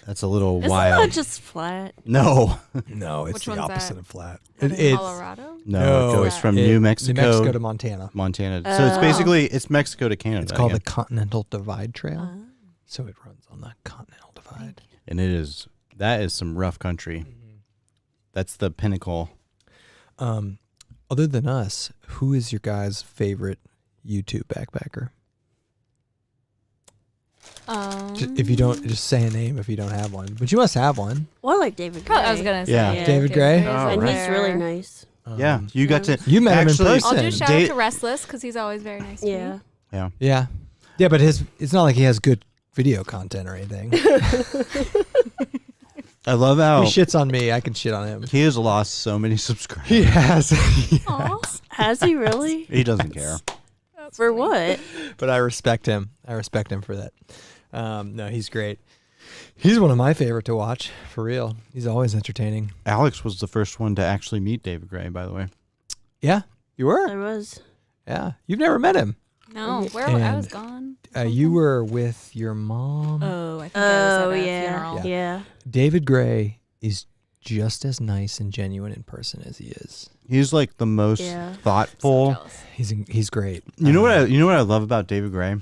That's a little Isn't wild. that just flat? No, No, it's Which the one's opposite that? of flat. Is that in It's Colorado? no, No, it goes from New Mexico, New Mexico to Montana. Montana. So it's Oh. basically it's Mexico to Canada. It's called again. the Continental Divide Trail. Oh. So it runs on the Continental Divide. And that is some rough country. That's the pinnacle. Other than us, who is your guys' favorite YouTube backpacker? If you don't, just say a name if you don't have one. But you must have one. Well, I like David Gray. I was gonna say Yeah. David Gray? Gray's Oh, up and right. he's really there. nice. Yeah, you got to. You met him in actually, person. I'll do shout Da- out to Restless because he's always very nice. To Yeah. me. Yeah. Yeah, but it's not like he has good video content or anything. I love how He shits on me. I can shit on him. he has lost so many subscribers. He has. Aw, Has he really? He doesn't care. that's For funny. what? But I respect him. I respect him for that. No, he's great. He's one of my favorite to watch, for real. He's always entertaining. Alex was the first one to actually meet David Gray, by the way. Yeah, you were? I was. Yeah. You've never met him. No, where I was And, gone. You were with your mom. Oh, I think I Oh, was at a yeah. funeral. Yeah. David Gray is just as nice and genuine in person as he is. He's like the most Yeah. So thoughtful. jealous. He's great. You know what I love about David Gray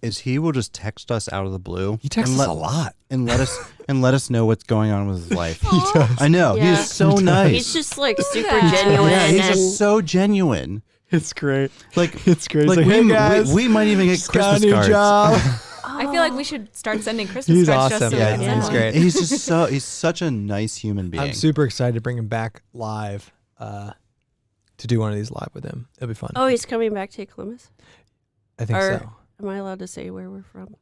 is he will just text us out of the blue. He texts and us a lot. and let us know what's going on with his life. He does. I know Yeah. he's so nice. He's just like super Yeah. genuine. yeah, he's and just so genuine. It's great. Like It's great. like It's like, we, hey guys, we might even get just got Christmas a new cards. job. I feel like we should start sending Christmas He's cards awesome. just so Yeah, we yeah. can he's send great. one. He's just he's such a nice human being. I'm super excited to bring him back live to do one of these live with him. It'll be fun. Oh, he's coming back to Columbus? I think or- so. Am I allowed to say where we're from?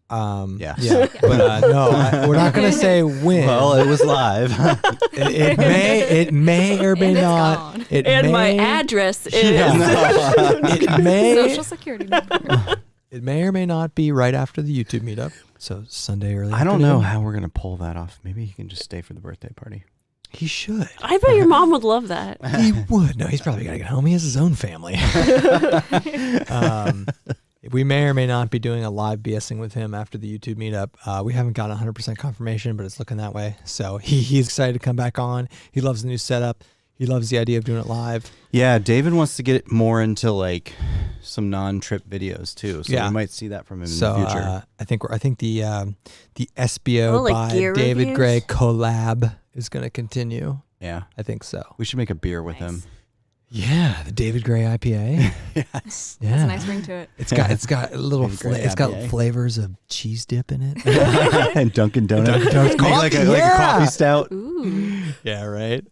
Yeah. Yeah. But no, we're not going to say when. Well, it was live. it may or may And it's not. gone. It And my may, address is. it may Social security number. it may or may not be right after the YouTube meetup. So Sunday early. I don't know afternoon. how we're gonna pull that off. Maybe he can just stay for the birthday party. He should. I bet your mom would love that. He would. No, he's probably got to get home. He has his own family. We may or may not be doing a live BSing with him after the YouTube meetup. We haven't got 100% confirmation, but it's looking that way. So he's excited to come back on. He loves the new setup. He loves the idea of doing it live. Yeah, David wants to get more into like some non-trip videos too. So Yeah. we might see that from him So in the future. I think the SBO Oh, like by gear David reviews? Gray collab is going to continue. Yeah, I think so. we should make a beer with him. Yeah, the David Gray IPA. Yes. Yeah, That's a nice ring to it. It's got a little David Gray it's got IPA. flavors of cheese dip in it. And Dunkin' Donuts. Dunkin' Donuts Make like coffee, a yeah. coffee stout. Ooh. Yeah, right.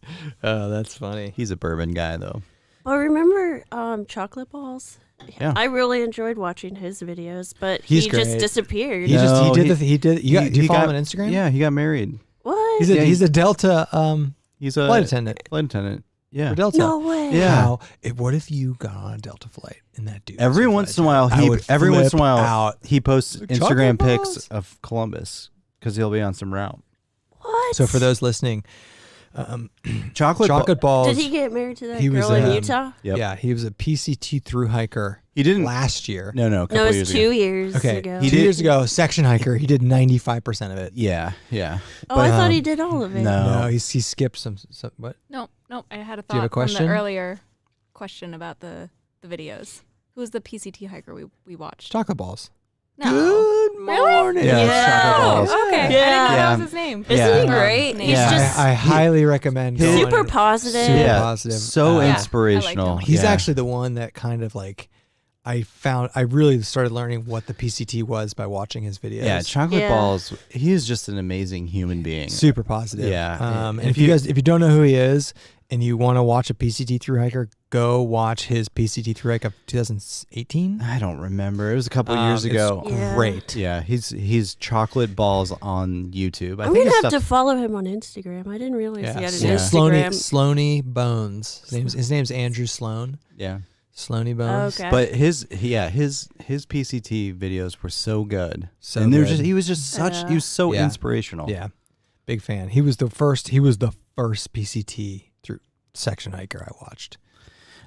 Oh, that's funny. He's a bourbon guy though. Oh, remember Chocolate Balls? Yeah. I really enjoyed watching his videos, but He's he just great. disappeared. He No, he did. Do you follow got- him on Instagram? Yeah, he got married. What? He's a Delta He's a flight attendant Flight attendant. Yeah. for Delta. No way. Yeah. What if you got on a Delta flight and that dude? Every was a once in a flight while, attendant? I would flip out. he posts Like, Instagram chocolate pics balls? of Columbus because he'll be on some route. What? So for those listening, chocolate balls. Did he get married to that He was, girl in um, Utah? Yep. Yeah, he was a PCT through hiker. He didn't. last year. No, a couple No, years it's 2 ago. years Okay, ago. He 2 did- years ago, section hiker. He did 95% of it. Yeah. Oh, I thought um, he did all of it. No. No, he skipped some. What? No, I had a Do you have a thought from question? the earlier question about the videos. Who's the PCT hiker we watched? Chocolate balls. No. Good Really? morning. Yeah, it's chocolate Oh, balls. okay. I didn't know Yeah. that was his name. Isn't Yeah. he great? No. He's Yeah. just I highly recommend. going super and- positive. Super Yeah, positive. so Yeah. inspirational. He's Yeah. actually the one that kind of like I really started learning what the PCT was by watching his videos. Yeah, chocolate Yeah. balls. He is just an amazing human being. super positive. Yeah. And if you don't know who he is and you want to watch a PCT through hiker, go watch his PCT through hike of 2018. I don't remember. It was a couple years It's ago. Yeah. Great. Yeah, he's chocolate balls on YouTube. I I'm think gonna his have to stuff- follow him on Instagram. I didn't realize he had an Yeah. Instagram. Sloaney Bones. His name's Andrew Sloan. Yeah, Sloaney Bones. Okay. but his PCT videos were so good. So and they were good. he was just such he was so Yeah. inspirational. Yeah. Big fan. He was the first PCT through section hiker I watched.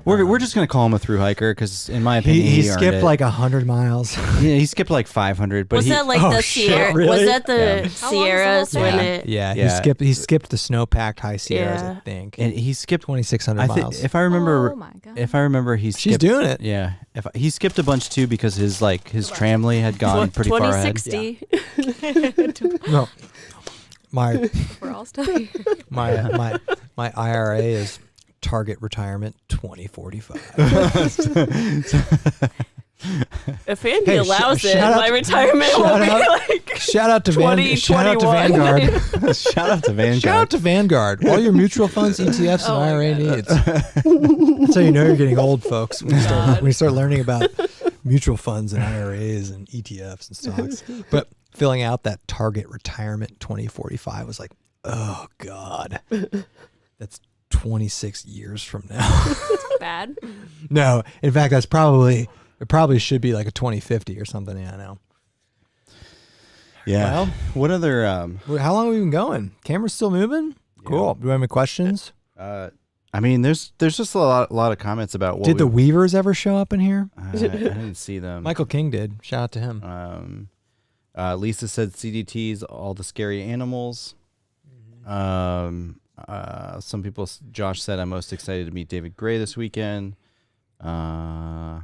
We're just gonna call him a through hiker because, in my opinion, He earned skipped it. like 100 miles. Yeah, he skipped like 500. But Was that like Oh, the shit, Sierra? really? Was that the Yeah. How long was the whole Sierras thing? when Yeah. it? Yeah, Yeah. he skipped the snow-packed high Sierras, Yeah. I think. and he skipped 2,600 miles. if I remember, Oh my god. if I remember, he She's skipped. doing it. Yeah, if he skipped a bunch too because his tramley had gone pretty far ahead. 2060. No, my We're all still here. my IRA is target retirement 2045. If Andy Hey, allows it, shout out- my retirement will shout be out- like Shout out to 2021. Vanguard. Shout out to Vanguard. Shout out to Vanguard. All your mutual funds, ETFs, Oh and my IRA God. needs. That's how you know you're getting old, folks. When you start learning about mutual funds and IRAs and ETFs and stocks. But filling out that target retirement 2045 was like, oh God, that's 26 years from now. Bad. No, in fact, it probably should be like a 2050 or something. Yeah, I know. Yeah. Well, What other? How long have we been going? Camera's still moving? Cool. Do we have any questions? I mean, there's just a lot of comments about what Did the Weavers ever show up in here? I didn't see them. Michael King did. Shout out to him. Lisa said CDTs, all the scary animals. Some people, Josh said, I'm most excited to meet David Gray this weekend. I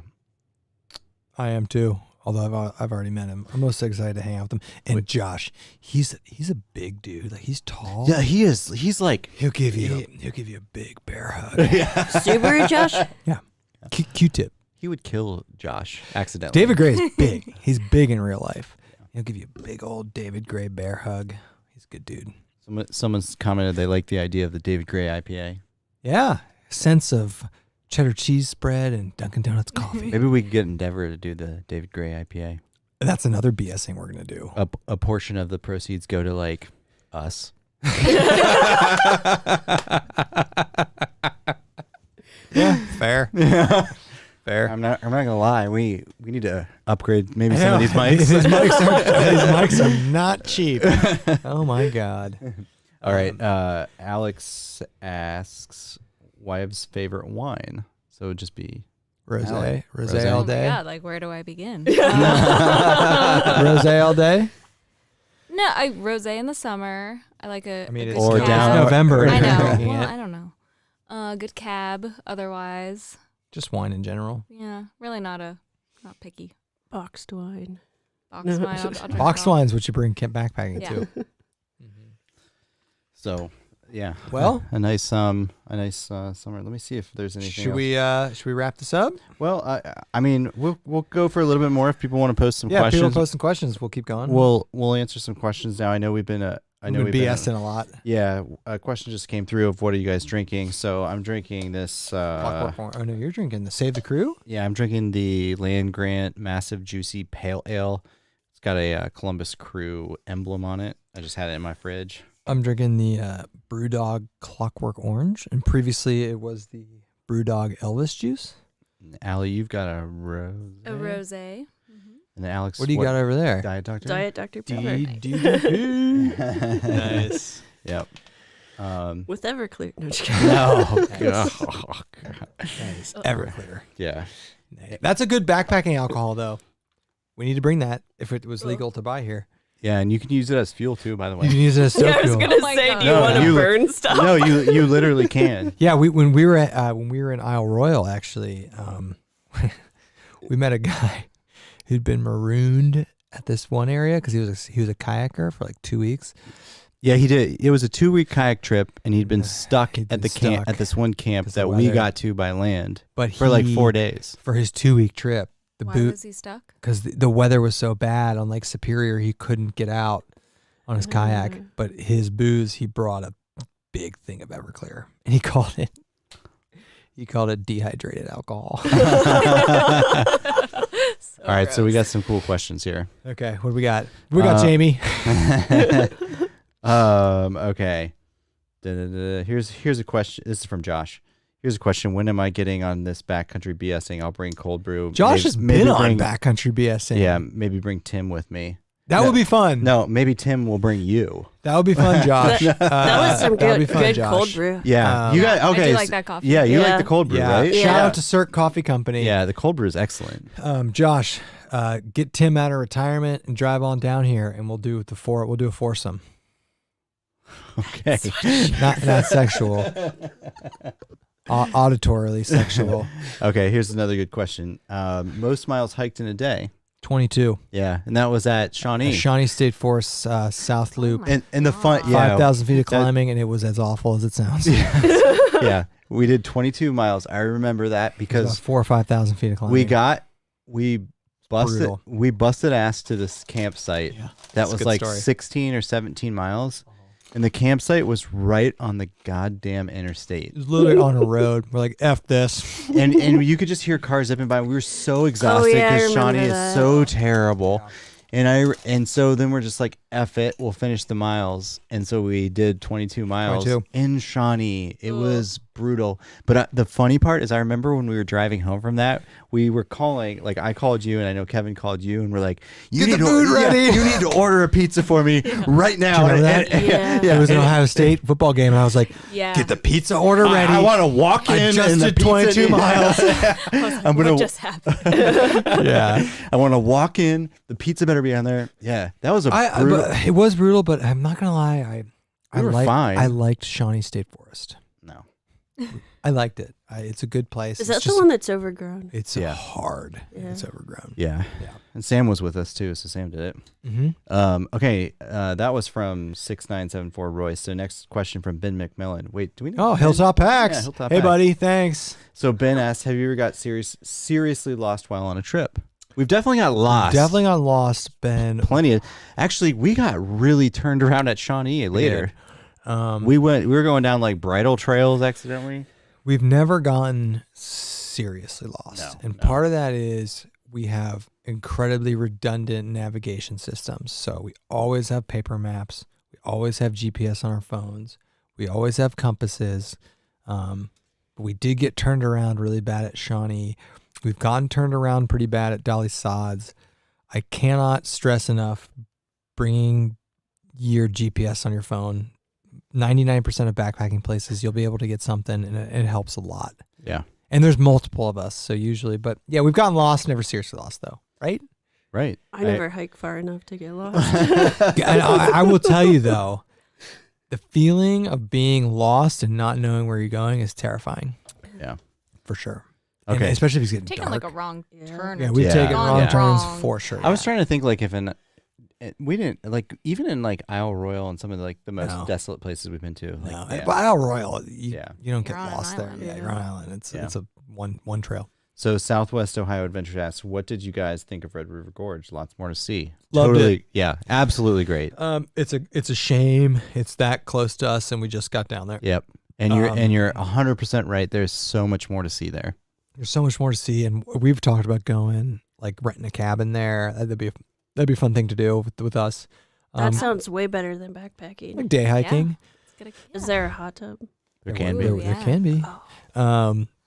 am too. Although I've already met him. I'm most excited to hang out with him. And Josh, he's a big dude. Like he's tall. Yeah, he is. He's like, He'll give you a big bear hug. Subaru Josh. Yeah. Q-tip. he would kill Josh accidentally. David Gray is big. He's big in real life. He'll give you a big old David Gray bear hug. He's a good dude. Someone's commented they like the idea of the David Gray IPA. Yeah. Sense of cheddar cheese spread and Dunkin' Donuts coffee. Maybe we could get Endeavor to do the David Gray IPA. That's another BSing we're going to do. A portion of the proceeds go to like us. Yeah, fair. Fair. I'm not gonna lie. We need to upgrade maybe I some of know. these mics. His mics are not cheap. Oh my God. All right. Alex asks wife's favorite wine. So it would just be Rosé. Alec. Rosé Rosé. all Oh my day. god, like where do I begin? Rosé all day. No, rosé in the summer. I like a. I mean, a it's good Or cab. down- November. I know. Drinking Well, it. I don't know. Good cab. Otherwise, Just wine in general. yeah, really not picky. Boxed wine. Box wine. I'll drink Box it all. wine's what you bring backpacking Yeah. to. so yeah. Well, a nice summer. Let me see if there's anything. should we wrap this up? Well, I mean, we'll go for a little bit more if people want to post some Yeah, questions. people post some questions. We'll keep going. We'll answer some questions now. I know we've been we've been BSing a lot. Yeah, a question just came through of what are you guys drinking? So I'm drinking this. Clockwork Orange. Oh no, you're drinking the Save the Crew. Yeah, I'm drinking the Land Grant Massive Juicy Pale Ale. It's got a Columbus Crew emblem on it. I just had it in my fridge. I'm drinking the BrewDog Clockwork Orange, and previously it was the BrewDog Elvis Juice. Allie, you've got a rose. A rosé. And Alex, What do you got over there? Diet Doctor. Diet Dr. Pepper. Nice. Yep. With Everclear. No, just kidding. No. God. Nice. Everclear. Yeah. That's a good backpacking alcohol, though. We need to bring that if it was legal to buy here. Yeah, and you can use it as fuel too. By the You can way. use it as Yeah, stove I was fuel. gonna Oh my say, God. do you No, want to you- burn stuff? No, you literally can. Yeah, when we were in Isle Royale, actually, we met a guy who'd been marooned at this one area because he was a kayaker for like 2 weeks. Yeah, he did. It was a 2-week kayak trip, and he'd been stuck He'd at the been camp stuck at this one camp 'cause the that we weather. got to by land But for like 4 days. for his 2-week trip, the Why boot was he stuck? because the weather was so bad on Lake Superior, he couldn't get out on his kayak. But his booze, he brought a big thing of Everclear, and he called it dehydrated alcohol. All right, so we got some cool questions here. Okay, what do we got? We got Jamie. Okay. Here's a question. This is from Josh. Here's a question. When am I getting on this backcountry BSing? I'll bring cold brew. Josh has maybe been on bring, Backcountry BSing. Yeah, maybe bring Tim with me. That would be fun. No, maybe Tim will bring you. That would be fun, Josh. That was some that would be good, fun, good Josh. cold brew. Yeah, you got I okay. do like that coffee. Yeah, you Yeah. like the cold brew, Yeah. right? Shout Yeah. out to Cirque Coffee Company. Yeah, the cold brew is excellent. Josh, get Tim out of retirement and drive on down here, and we'll do a foursome. Okay. Not sexual. Auditorily sexual. Okay, here's another good question. Most miles hiked in a day. 22. Yeah, and that was at Shawnee. Shawnee State Forest South Loop. And the fun, yeah, 5,000 feet of climbing, and it was as awful as it sounds. yeah, we did 22 miles. I remember that About because 4,000 or 5,000 feet of climbing. we brutal. busted ass to this campsite. Yeah, that it's a was good like story. 16 or 17 miles, and the campsite was right on the goddamn interstate. It was literally on a road. We're like, F this. and you could just hear cars zipping by. We were so exhausted yeah, I because Shawnee remember is that. so terrible. And so then we're just like, F it, we'll finish the miles. And so we did 22 miles 22. in Shawnee. It was brutal. But the funny part is I remember when we were driving home from that, we were calling, like I called you and I know Kevin called you and we're like, you Get need the food ready. you need to order a pizza for me right now. Do you remember that? Yeah. It was an Ohio State football game, and I was like, Yeah. get the pizza order ready. I want to walk in I just and the did pizza 22 need- miles. I'm gonna What just happened? Yeah. I want to walk in. The pizza better be on there. Yeah, that was a brutal. But it was brutal, but I'm not gonna lie. We were fine. I liked Shawnee State Forest. No. I liked it. It's a good place. Is It's that just- the one that's overgrown? It's Yeah. hard. Yeah. It's overgrown. Yeah. Yeah. And Sam was with us too, so Sam did it. Mm-hmm. Okay, that was from 6974 Royce. So next question from Ben McMillan. Wait, do we know? Oh, Ben? Hilltop Packs. Yeah, Hilltop Hey, Packs. buddy. Thanks. So Ben asked, have you ever got seriously lost while on a trip? We've definitely got lost. Definitely got lost, Ben. Plenty of. Actually, we got really turned around at Shawnee later. We were going down like bridle trails accidentally. We've never gotten seriously lost. And part of that is we have incredibly redundant navigation systems. So we always have paper maps. We always have GPS on our phones. We always have compasses. But we did get turned around really bad at Shawnee. We've gotten turned around pretty bad at Dolly Sods. I cannot stress enough bringing your GPS on your phone. 99% of backpacking places, you'll be able to get something, and it helps a lot. Yeah. And there's multiple of us, so usually, but yeah, we've gotten lost, never seriously lost though, right? Right. I never hike far enough to get lost. And I will tell you though, the feeling of being lost and not knowing where you're going is terrifying. Yeah. For sure. Okay. And especially if it's getting Taking dark. like a wrong turn. Yeah, or we've Yeah. taken gone wrong the turns wrong- for sure. I was trying to think like if we didn't like even in like Isle Royale and some of the, like the most No. desolate places we've been to. Like, No, yeah. but Isle Royale, you don't You're get on an lost there. island, Yeah, yeah. you're on an island. It's a one trail. So Southwest Ohio Adventure asks, what did you guys think of Red River Gorge? Lots more to see. Loved totally, it. Yeah, absolutely great. It's a shame it's that close to us and we just got down there. Yep. And you're 100% right. There's so much more to see there. There's so much more to see, and we've talked about going, like renting a cabin there. That'd be a fun thing to do with us. That sounds way better than backpacking. Like day hiking. It's gonna- Is there a hot tub? There can be. Ooh, There yeah. can be.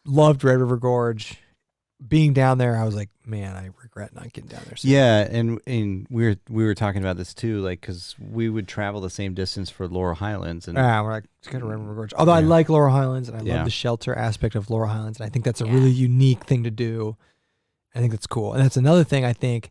Loved Red River Gorge. Being down there, I was like, man, I regret not getting down there. Yeah, and we were talking about this too, like because we would travel the same distance for Laurel Highlands, and We're like, let's go to Red River Gorge. Although I like Laurel Highlands, and I Yeah. love the shelter aspect of Laurel Highlands, and I think that's a Yeah. really unique thing to do. I think that's cool, and that's another thing I think.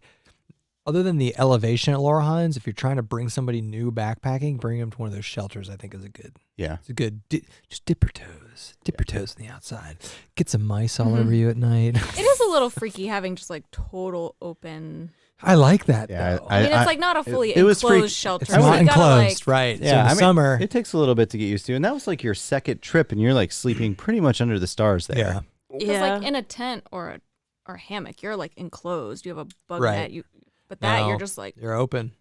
Other than the elevation at Laurel Highlands, if you're trying to bring somebody new backpacking, bring them to one of those shelters. I think is a good. yeah, It's a good. Just dip your toes on the outside. Get some mice all over you at night. It is a little freaky having just like total open. I like that. Yeah, though. I mean, it's like not a fully it was enclosed freak- shelter. It's so not you gotta, enclosed, like, right? yeah. So in the summer, it takes a little bit to get used to, and that was like your second trip, and you're like sleeping pretty much under the stars there. yeah, Because like in a tent or a hammock, you're like enclosed. You have a bug Right. net. But that No. you're just like you're open.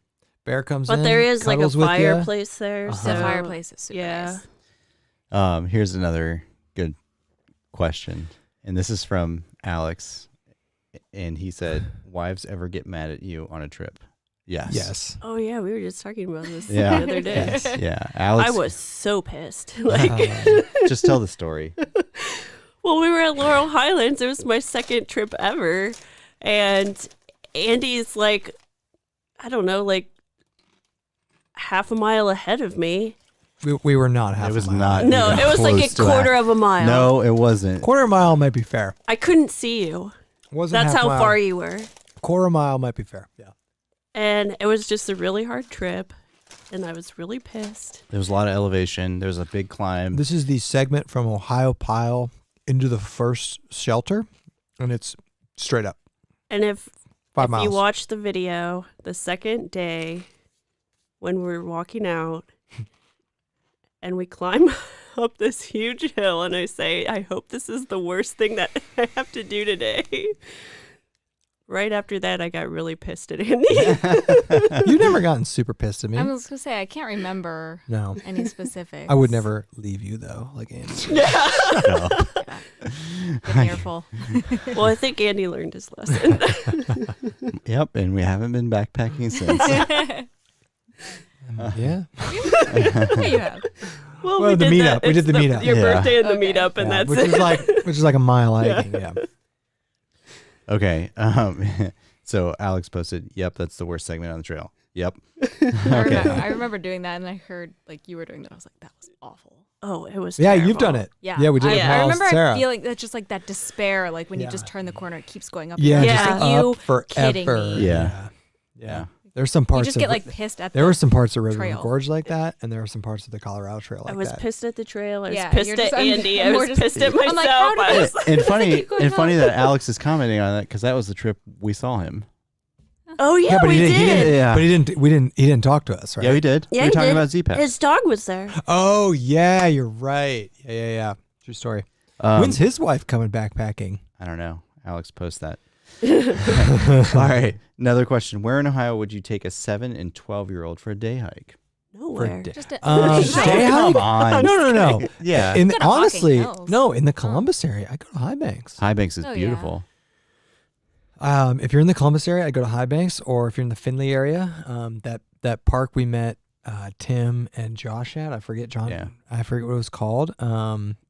Bear comes in. But there is like a cuddles with ya. fireplace there. Uh-huh. So the fireplace is super yeah. nice. Here's another good question, and this is from Alex, and he said, "Wives ever get mad at you on a trip?" Yes. Yes. Oh yeah, we were just talking about this Yeah. the other day. Yeah. Alex. I was so pissed. Like, Just tell the story. well, we were at Laurel Highlands. It was my second trip ever, and Andy's like, I don't know, like half a mile ahead of me. We were not half It was a mile. not. No, even it was like close a to that. quarter of a mile. No, it wasn't. Quarter mile might be fair. I couldn't see you. Wasn't That's half how mile. far you were. Quarter mile might be fair. Yeah. And it was just a really hard trip. And I was really pissed. There was a lot of elevation. There was a big climb. This is the segment from Ohio Pile into the first shelter, and it's straight up And if 5 if miles. you watch the video, the second day when we were walking out and we climb up this huge hill and I say, I hope this is the worst thing that I have to do today. Right after that, I got really pissed at Andy. You've never gotten super pissed at me. I was gonna say I can't remember No. any specifics. I would never leave you though, like Andy. No. Been earful. Well, I think Andy learned his lesson. Yep, and we haven't been backpacking since. Yeah. Yeah, you have. Well, Well, the meetup. We did the meetup. Your Yeah. birthday and the Okay. meetup, and Yeah, that's which it. is like a mile hiking. Yeah. Okay. So Alex posted, "Yep, that's the worst segment on the trail." Yep. I remember doing that, and I heard like you were doing that. I was like, that was awful. Oh, it was. Yeah, terrible. you've done it. Yeah, Yeah, we did it with I Miles and remember Sarah. feeling that's just like that despair, like when you Yeah. just turn the corner, it keeps going up. Yeah, and Yeah. just just like, you up forever. kidding me? Yeah. Yeah. There's some You parts just of get like pissed at. there the were some parts of Red River trail. Gorge like that, and there were some parts of the Colorado Trail like I was that. pissed at the trail. I was Yeah, pissed you're at just- I'm Andy. I more was just- pissed at myself. I'm like, how did I I- was And funny, keep going and funny up. that Alex is commenting on that because that was the trip we saw him. oh yeah, but we he did. didn't. He didn't. Yeah. But he didn't talk to us, right? Yeah, we did. Yeah, we were he talking did. about Z-Pack. His dog was there. Oh yeah, you're right. Yeah. True story. When's his wife coming backpacking? I don't know. Alex post that. All right. Another question. Where in Ohio would you take a 7 and 12-year-old for a day hike? Nowhere. Just a, Day Come hike? on. No. Yeah. In Go to Hocking honestly, Hills. no. In the Columbus area, I go to High Banks. High Banks is Oh, yeah. beautiful. If you're in the Columbus area, I go to High Banks, or if you're in the Findlay area, that park we met Tim and Josh at, I forget John. Yeah. I forget what it was called.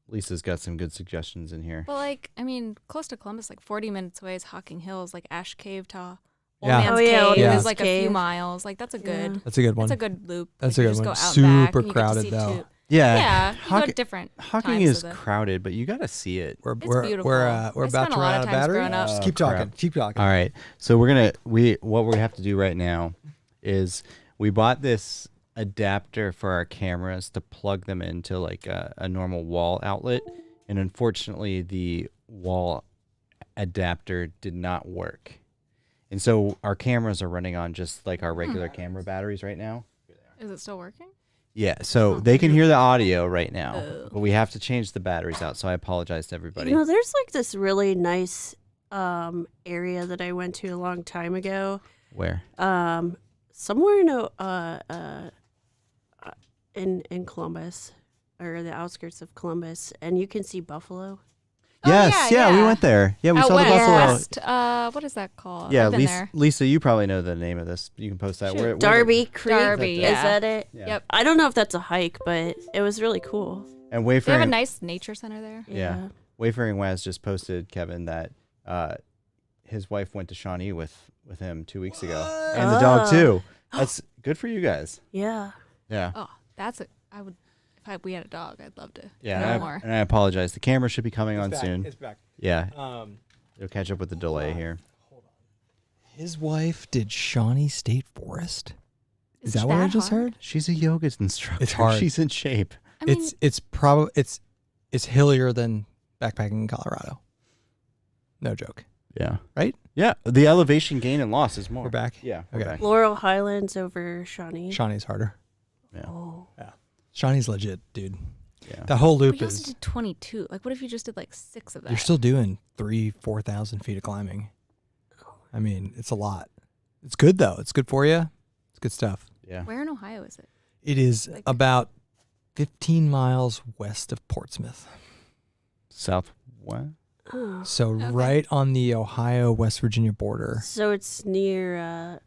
Lisa's got some good suggestions in here. Well, like I mean, close to Columbus, like 40 minutes away is Hocking Hills, like Ash Cave to Old Yeah. Man's Oh, yeah, Old Cave Man's is like a Cave. few miles. Like that's a good. That's a good one. That's a good loop. That's like, a you good just one. Go out back Super and you get to crowded, see though. two- Yeah. Yeah, you go Hocking- at different Hocking times is of the- crowded, but you got to see it. We're It's we're beautiful. we're, I we're about spent to a lot run of out of times battery. growing up. Just keep crap. talking. Keep talking. All right. So what we have to do right now is we bought this adapter for our cameras to plug them into like a normal wall outlet, and unfortunately the wall adapter did not work. And so our cameras are running on just like our regular camera batteries right now. Is it still working? Yeah, so they can hear the audio right now, Oh. but we have to change the batteries out. So I apologize to everybody. You know, there's like this really nice area that I went to a long time ago. Where? Somewhere in Columbus, or the outskirts of Columbus, and you can see buffalo. Yes, yeah, we yeah. went there. Yeah, we Out saw west. the buffalo. West, what is that called? Yeah, I've been Lisa, there. Lisa, you probably know the name of this. You can post that. Shoot. Where Darby Creek. Darby, Is yeah. that it? Yeah. Yep. I don't know if that's a hike, but it was really cool. And They have a Wayfaring, nice nature center there. Yeah. Wayfaring Waz just posted, Kevin, that his wife went to Shawnee with him 2 weeks ago, and the dog Oh. too. That's good for you guys. Yeah. Yeah, Oh, I would. If we had a dog, I'd love to yeah. know And more. I apologize. The camera should be coming on soon. It's back. Yeah, Um, it'll catch up with the delay here. his wife did Shawnee State Forest. Is Is that what I that just hard? heard? She's a yoga instructor. It's hard. She's in shape. I mean, It's hillier than backpacking in Colorado. No joke. Yeah. Right? Yeah. The elevation gain and loss is more. We're back. Yeah. we're Okay. back. Laurel Highlands over Shawnee. Shawnee's harder. Yeah. Oh. Shawnee's legit, dude. Yeah. That whole but loop you also is. did 22. Like, what if you just did like 6 of that? You're still doing 3,000-4,000 feet of climbing. I mean, it's a lot. It's good though. It's good for you. It's good stuff. Yeah. Where in Ohio is it? It is Like- about 15 miles west of Portsmouth. Southwest. Oh. So right on the Ohio-West Virginia border. So it's near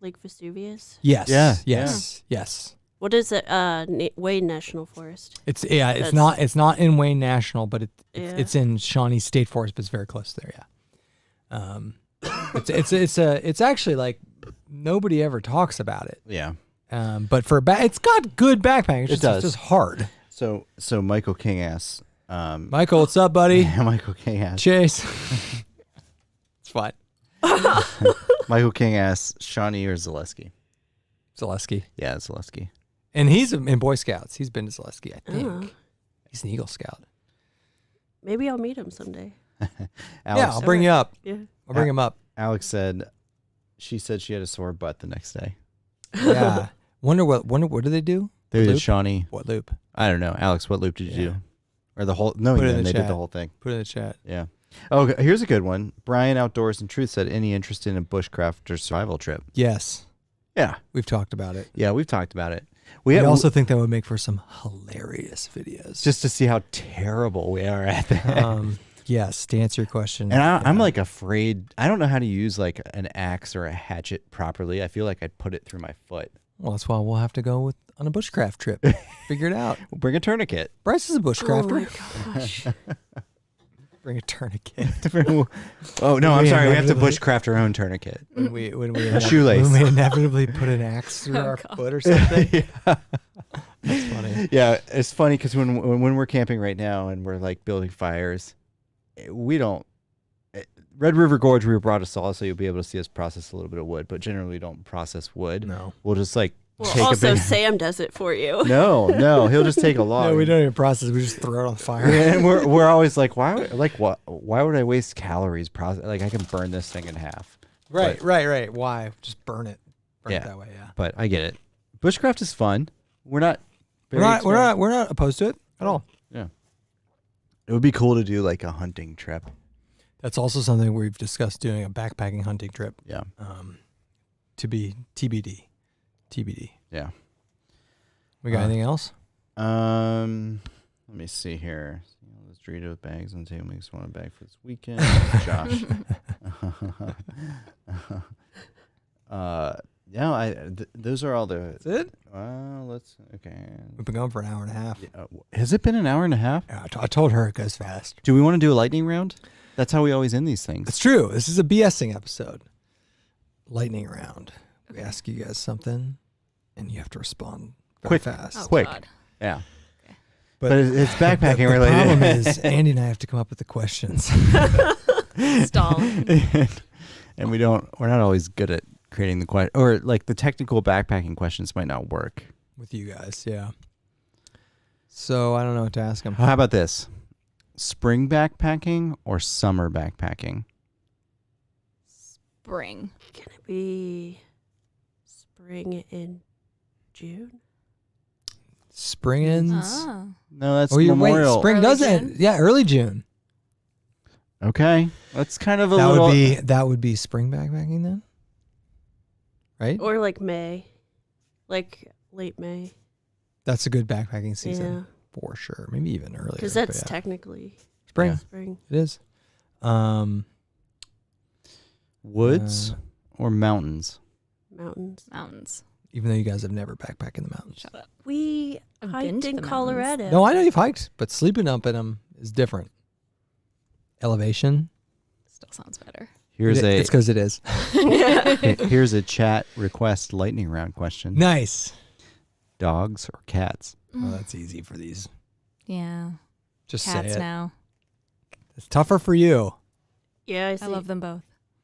Lake Vesuvius. Yes. Yeah, Yes. What is it? Wayne National Forest. It's That's- it's not in Wayne National, but Yeah. it's in Shawnee State Forest, but it's very close there. Yeah. It's actually like nobody ever talks about it. Yeah. But for it's got good backpacking. It's does. just hard. So Michael King asks, Michael, what's up, buddy? Michael King asks, Chase. It's fine. Michael King asks, Shawnee or Zaleski? Zaleski. Yeah, Zaleski. And he's in Boy Scouts. He's been to Zaleski, I think. Oh. He's an Eagle Scout. Maybe I'll meet him someday. Alex, Yeah, I'll bring you up. Yeah. I'll bring him up. Alex said she had a sore butt the next day. Yeah. Wonder what do they do? They What did loop? Shawnee. What loop? I don't know. Alex, what loop did you Yeah. do? Or the whole? No, Put it yeah, in the they did chat. the whole thing. Put it in the chat. Yeah. Oh, here's a good one. Brian Outdoors and Truth said, any interest in a bushcraft or survival trip? Yes. Yeah. We've talked about it. Yeah, we've talked about it. We We also think that would make for some hilarious videos. just to see how terrible we are at that. Yes, to answer your question. And I'm yeah. like afraid. I don't know how to use like an axe or a hatchet properly. I feel like I'd put it through my foot. Well, that's why we'll have to go on a bushcraft trip. Figure it out. We'll bring a tourniquet. Bryce is a Oh bushcrafter. my gosh. Bring a tourniquet. Oh no, I'm We sorry. We have to inevitably- bushcraft our own tourniquet. when we shoelace. when we inevitably put an axe through our God. foot or something. Yeah. That's funny. Yeah, it's funny because when we're camping right now and we're like building fires, we don't. Red River Gorge, we brought a saw, so you'll be able to see us process a little bit of wood. But generally, we don't process wood. No. We'll just like Well, take also a big. Sam does it for you. No, he'll just take a log. No, we don't even process. We just throw it on fire. And we're always like, why would I waste calories? Like I can burn this thing in half. Right. But- Why? Just burn it. Burn Yeah. it that way. Yeah. But I get it. Bushcraft is fun. We're not. We're not opposed to it at all. Yeah. It would be cool to do like a hunting trip. That's also something we've discussed doing, a backpacking hunting trip. Yeah. To be TBD. Yeah. We got anything else? Let me see here. Let's treat it with bags and say we just want a bag for this weekend. Josh. Yeah, those are all the. That's it? Okay. We've been going for an hour and a half. Has it been an hour and a half? Yeah, I told her it goes fast. Do we want to do a lightning round? That's how we always end these things. It's true. This is a BSing episode. Lightning round. We ask you guys something, and you have to respond very Quick. fast. Oh, Quick. God. Yeah. But it's backpacking the related. problem is Andy and I have to come up with the questions. Stall. And we're not always good at creating the question, or like the technical backpacking questions might not work. With you guys, yeah. So I don't know what to ask them. How about this? Spring backpacking or summer backpacking? Spring. Can it be spring in June? Spring ends. Oh. No, that's Oh, you're Memorial. wait. Spring Early doesn't. June? Yeah, early June. Okay, that's kind of a That little. would be spring backpacking then, right? Or like May. Like late May. That's a good backpacking season Yeah. for sure. Maybe even earlier. Because but that's yeah. technically spring. Yeah. spring. It is. Woods or mountains? Mountains. Mountains. Even though you guys have never backpacked in the mountains. Shut up. We I've been hiked to in the mountains. Colorado. No, I know you've hiked, but sleeping up in them is different. Elevation. Still sounds better. Here's It's because it is. here's a chat request lightning round question. Nice. Dogs or cats? Oh, that's easy for these. Yeah. Just Cats say it. now. It's tougher for you. Yeah, I love them both.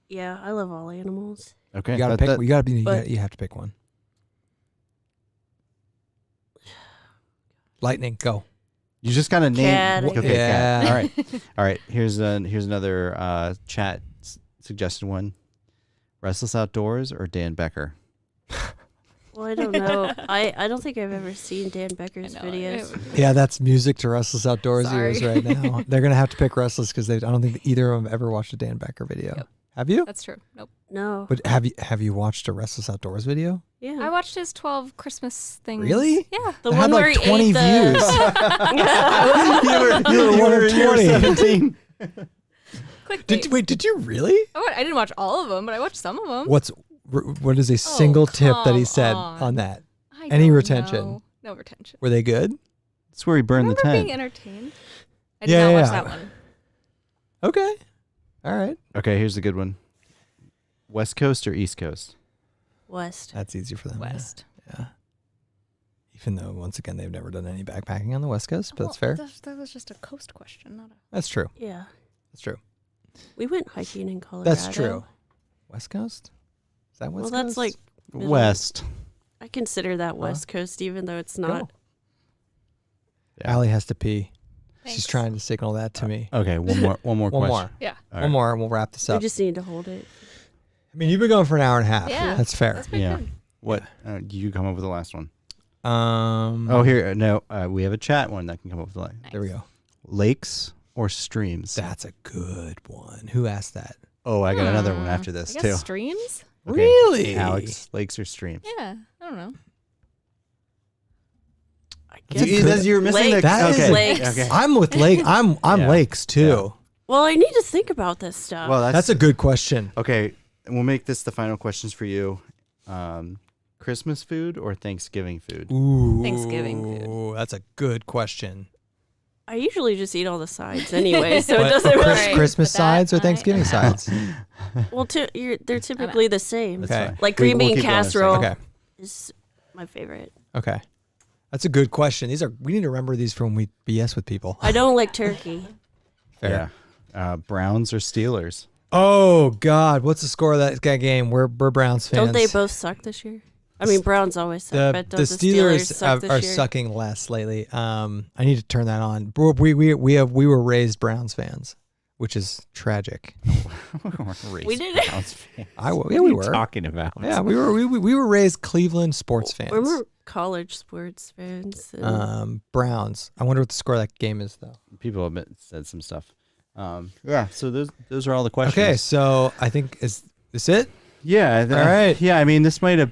Yeah, I love all animals. Okay, You gotta that- pick. that- You have to pick one. Lightning, go. you just gotta name. Cat. Okay, Yeah. cat. All right, all right. Here's another chat suggested one. Restless Outdoors or Dan Becker? Well, I don't know. I don't think I've ever seen Dan Becker's I know, videos. Yeah, that's music to Restless Outdoors ears Sorry. right now. They're gonna have to pick Restless because I don't think either of them ever watched a Dan Becker video. Yep. Have you? That's true. Nope. No. But have you watched a Restless Outdoors video? Yeah. I watched his 12 Christmas things. Really? Yeah. the It one had where like he 20 ate the... You were one of in year 20. 17. Quick. Did you really? I didn't watch all of them, but I watched some of them. What is a single tip that he come said on. on that? I Any don't retention? know. No retention. Were they good? That's where he I burned the remember being tent. entertained. I did Yeah, not yeah, watch yeah. that one. Okay. All right. Okay, here's a good one. West Coast or East Coast? West. That's easy for them. yeah. West. Yeah. Even though, once again, they've never done any backpacking on the West Coast, but that's fair. That was just a coast question, not a. That's true. Yeah. That's true. We went hiking in Colorado. That's true. West Coast? Is that West Coast? Well, that's like middle. West. I consider that West Coast, even though it's not. Go. Allie has to pee. Thanks. She's trying to signal that to me. Okay, one more One question. more. Yeah. All One right. more, and we'll wrap this We up. just need to hold it. I mean, you've been going for an hour and a half. Yeah. That's fair. That's pretty Yeah. good. What? You come up with the last one. Oh, Here. No, we have a chat one that can come up with the last. there we go. Lakes or streams? That's a good one. Who asked that? Oh, I got another one after this I too. guess streams? Okay. Really? Alex, lakes or streams? Yeah. I don't know. I That's a guess. good- You're missing Lakes. That is- okay. Lakes. Okay. I'm with Lake. I'm Yeah. Lakes too. Well, I need to think about this stuff. Well, That's a good question. okay. We'll make this the final questions for you. Christmas food or Thanksgiving food? Ooh, Thanksgiving food. That's a good question. I usually just eat all the sides anyway, so it What, doesn't Chris- really. Right. Christmas But that sides or I- Thanksgiving sides? Well, they're typically the same. That's Okay. fine. Like We- green we'll bean keep going in a second. casserole Okay. is my favorite. Okay. That's a good question. We need to remember these for when we BS with people. I don't like turkey. Fair. Yeah. Browns or Steelers? Oh God, what's the score of that game? We're Browns fans. Don't they both suck this year? I mean, Browns always suck, The, but the don't the Steelers suck this are year? sucking less lately. I need to turn that on. We were raised Browns fans, which is tragic. We didn't. Yeah, What we are you were. talking about? Yeah, we were raised Cleveland sports fans. We're more college sports fans. and- Browns. I wonder what the score of that game is though. People have said some stuff. Yeah. So those are all the questions. Okay, so I think is this it? Yeah. All right. Yeah. I mean, this might have,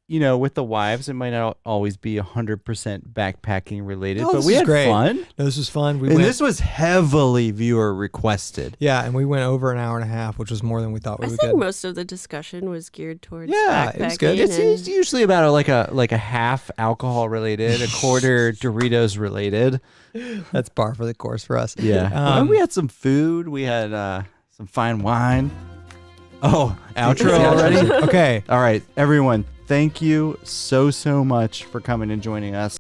with the wives, it might not always be 100% backpacking related, No, but this we is had great. fun. No, this was fun. And this was heavily viewer requested. Yeah, and we went over an hour and a half, which was more than we thought we I would think get. most of the discussion was geared towards Yeah, it was good. backpacking It's and- usually about like a half alcohol related, a quarter Doritos related. That's par for the course for us. Yeah. Um, we had some food. We had some fine wine. Oh, outro Yeah. already? Okay. All right, everyone. Thank you so much for coming and joining us.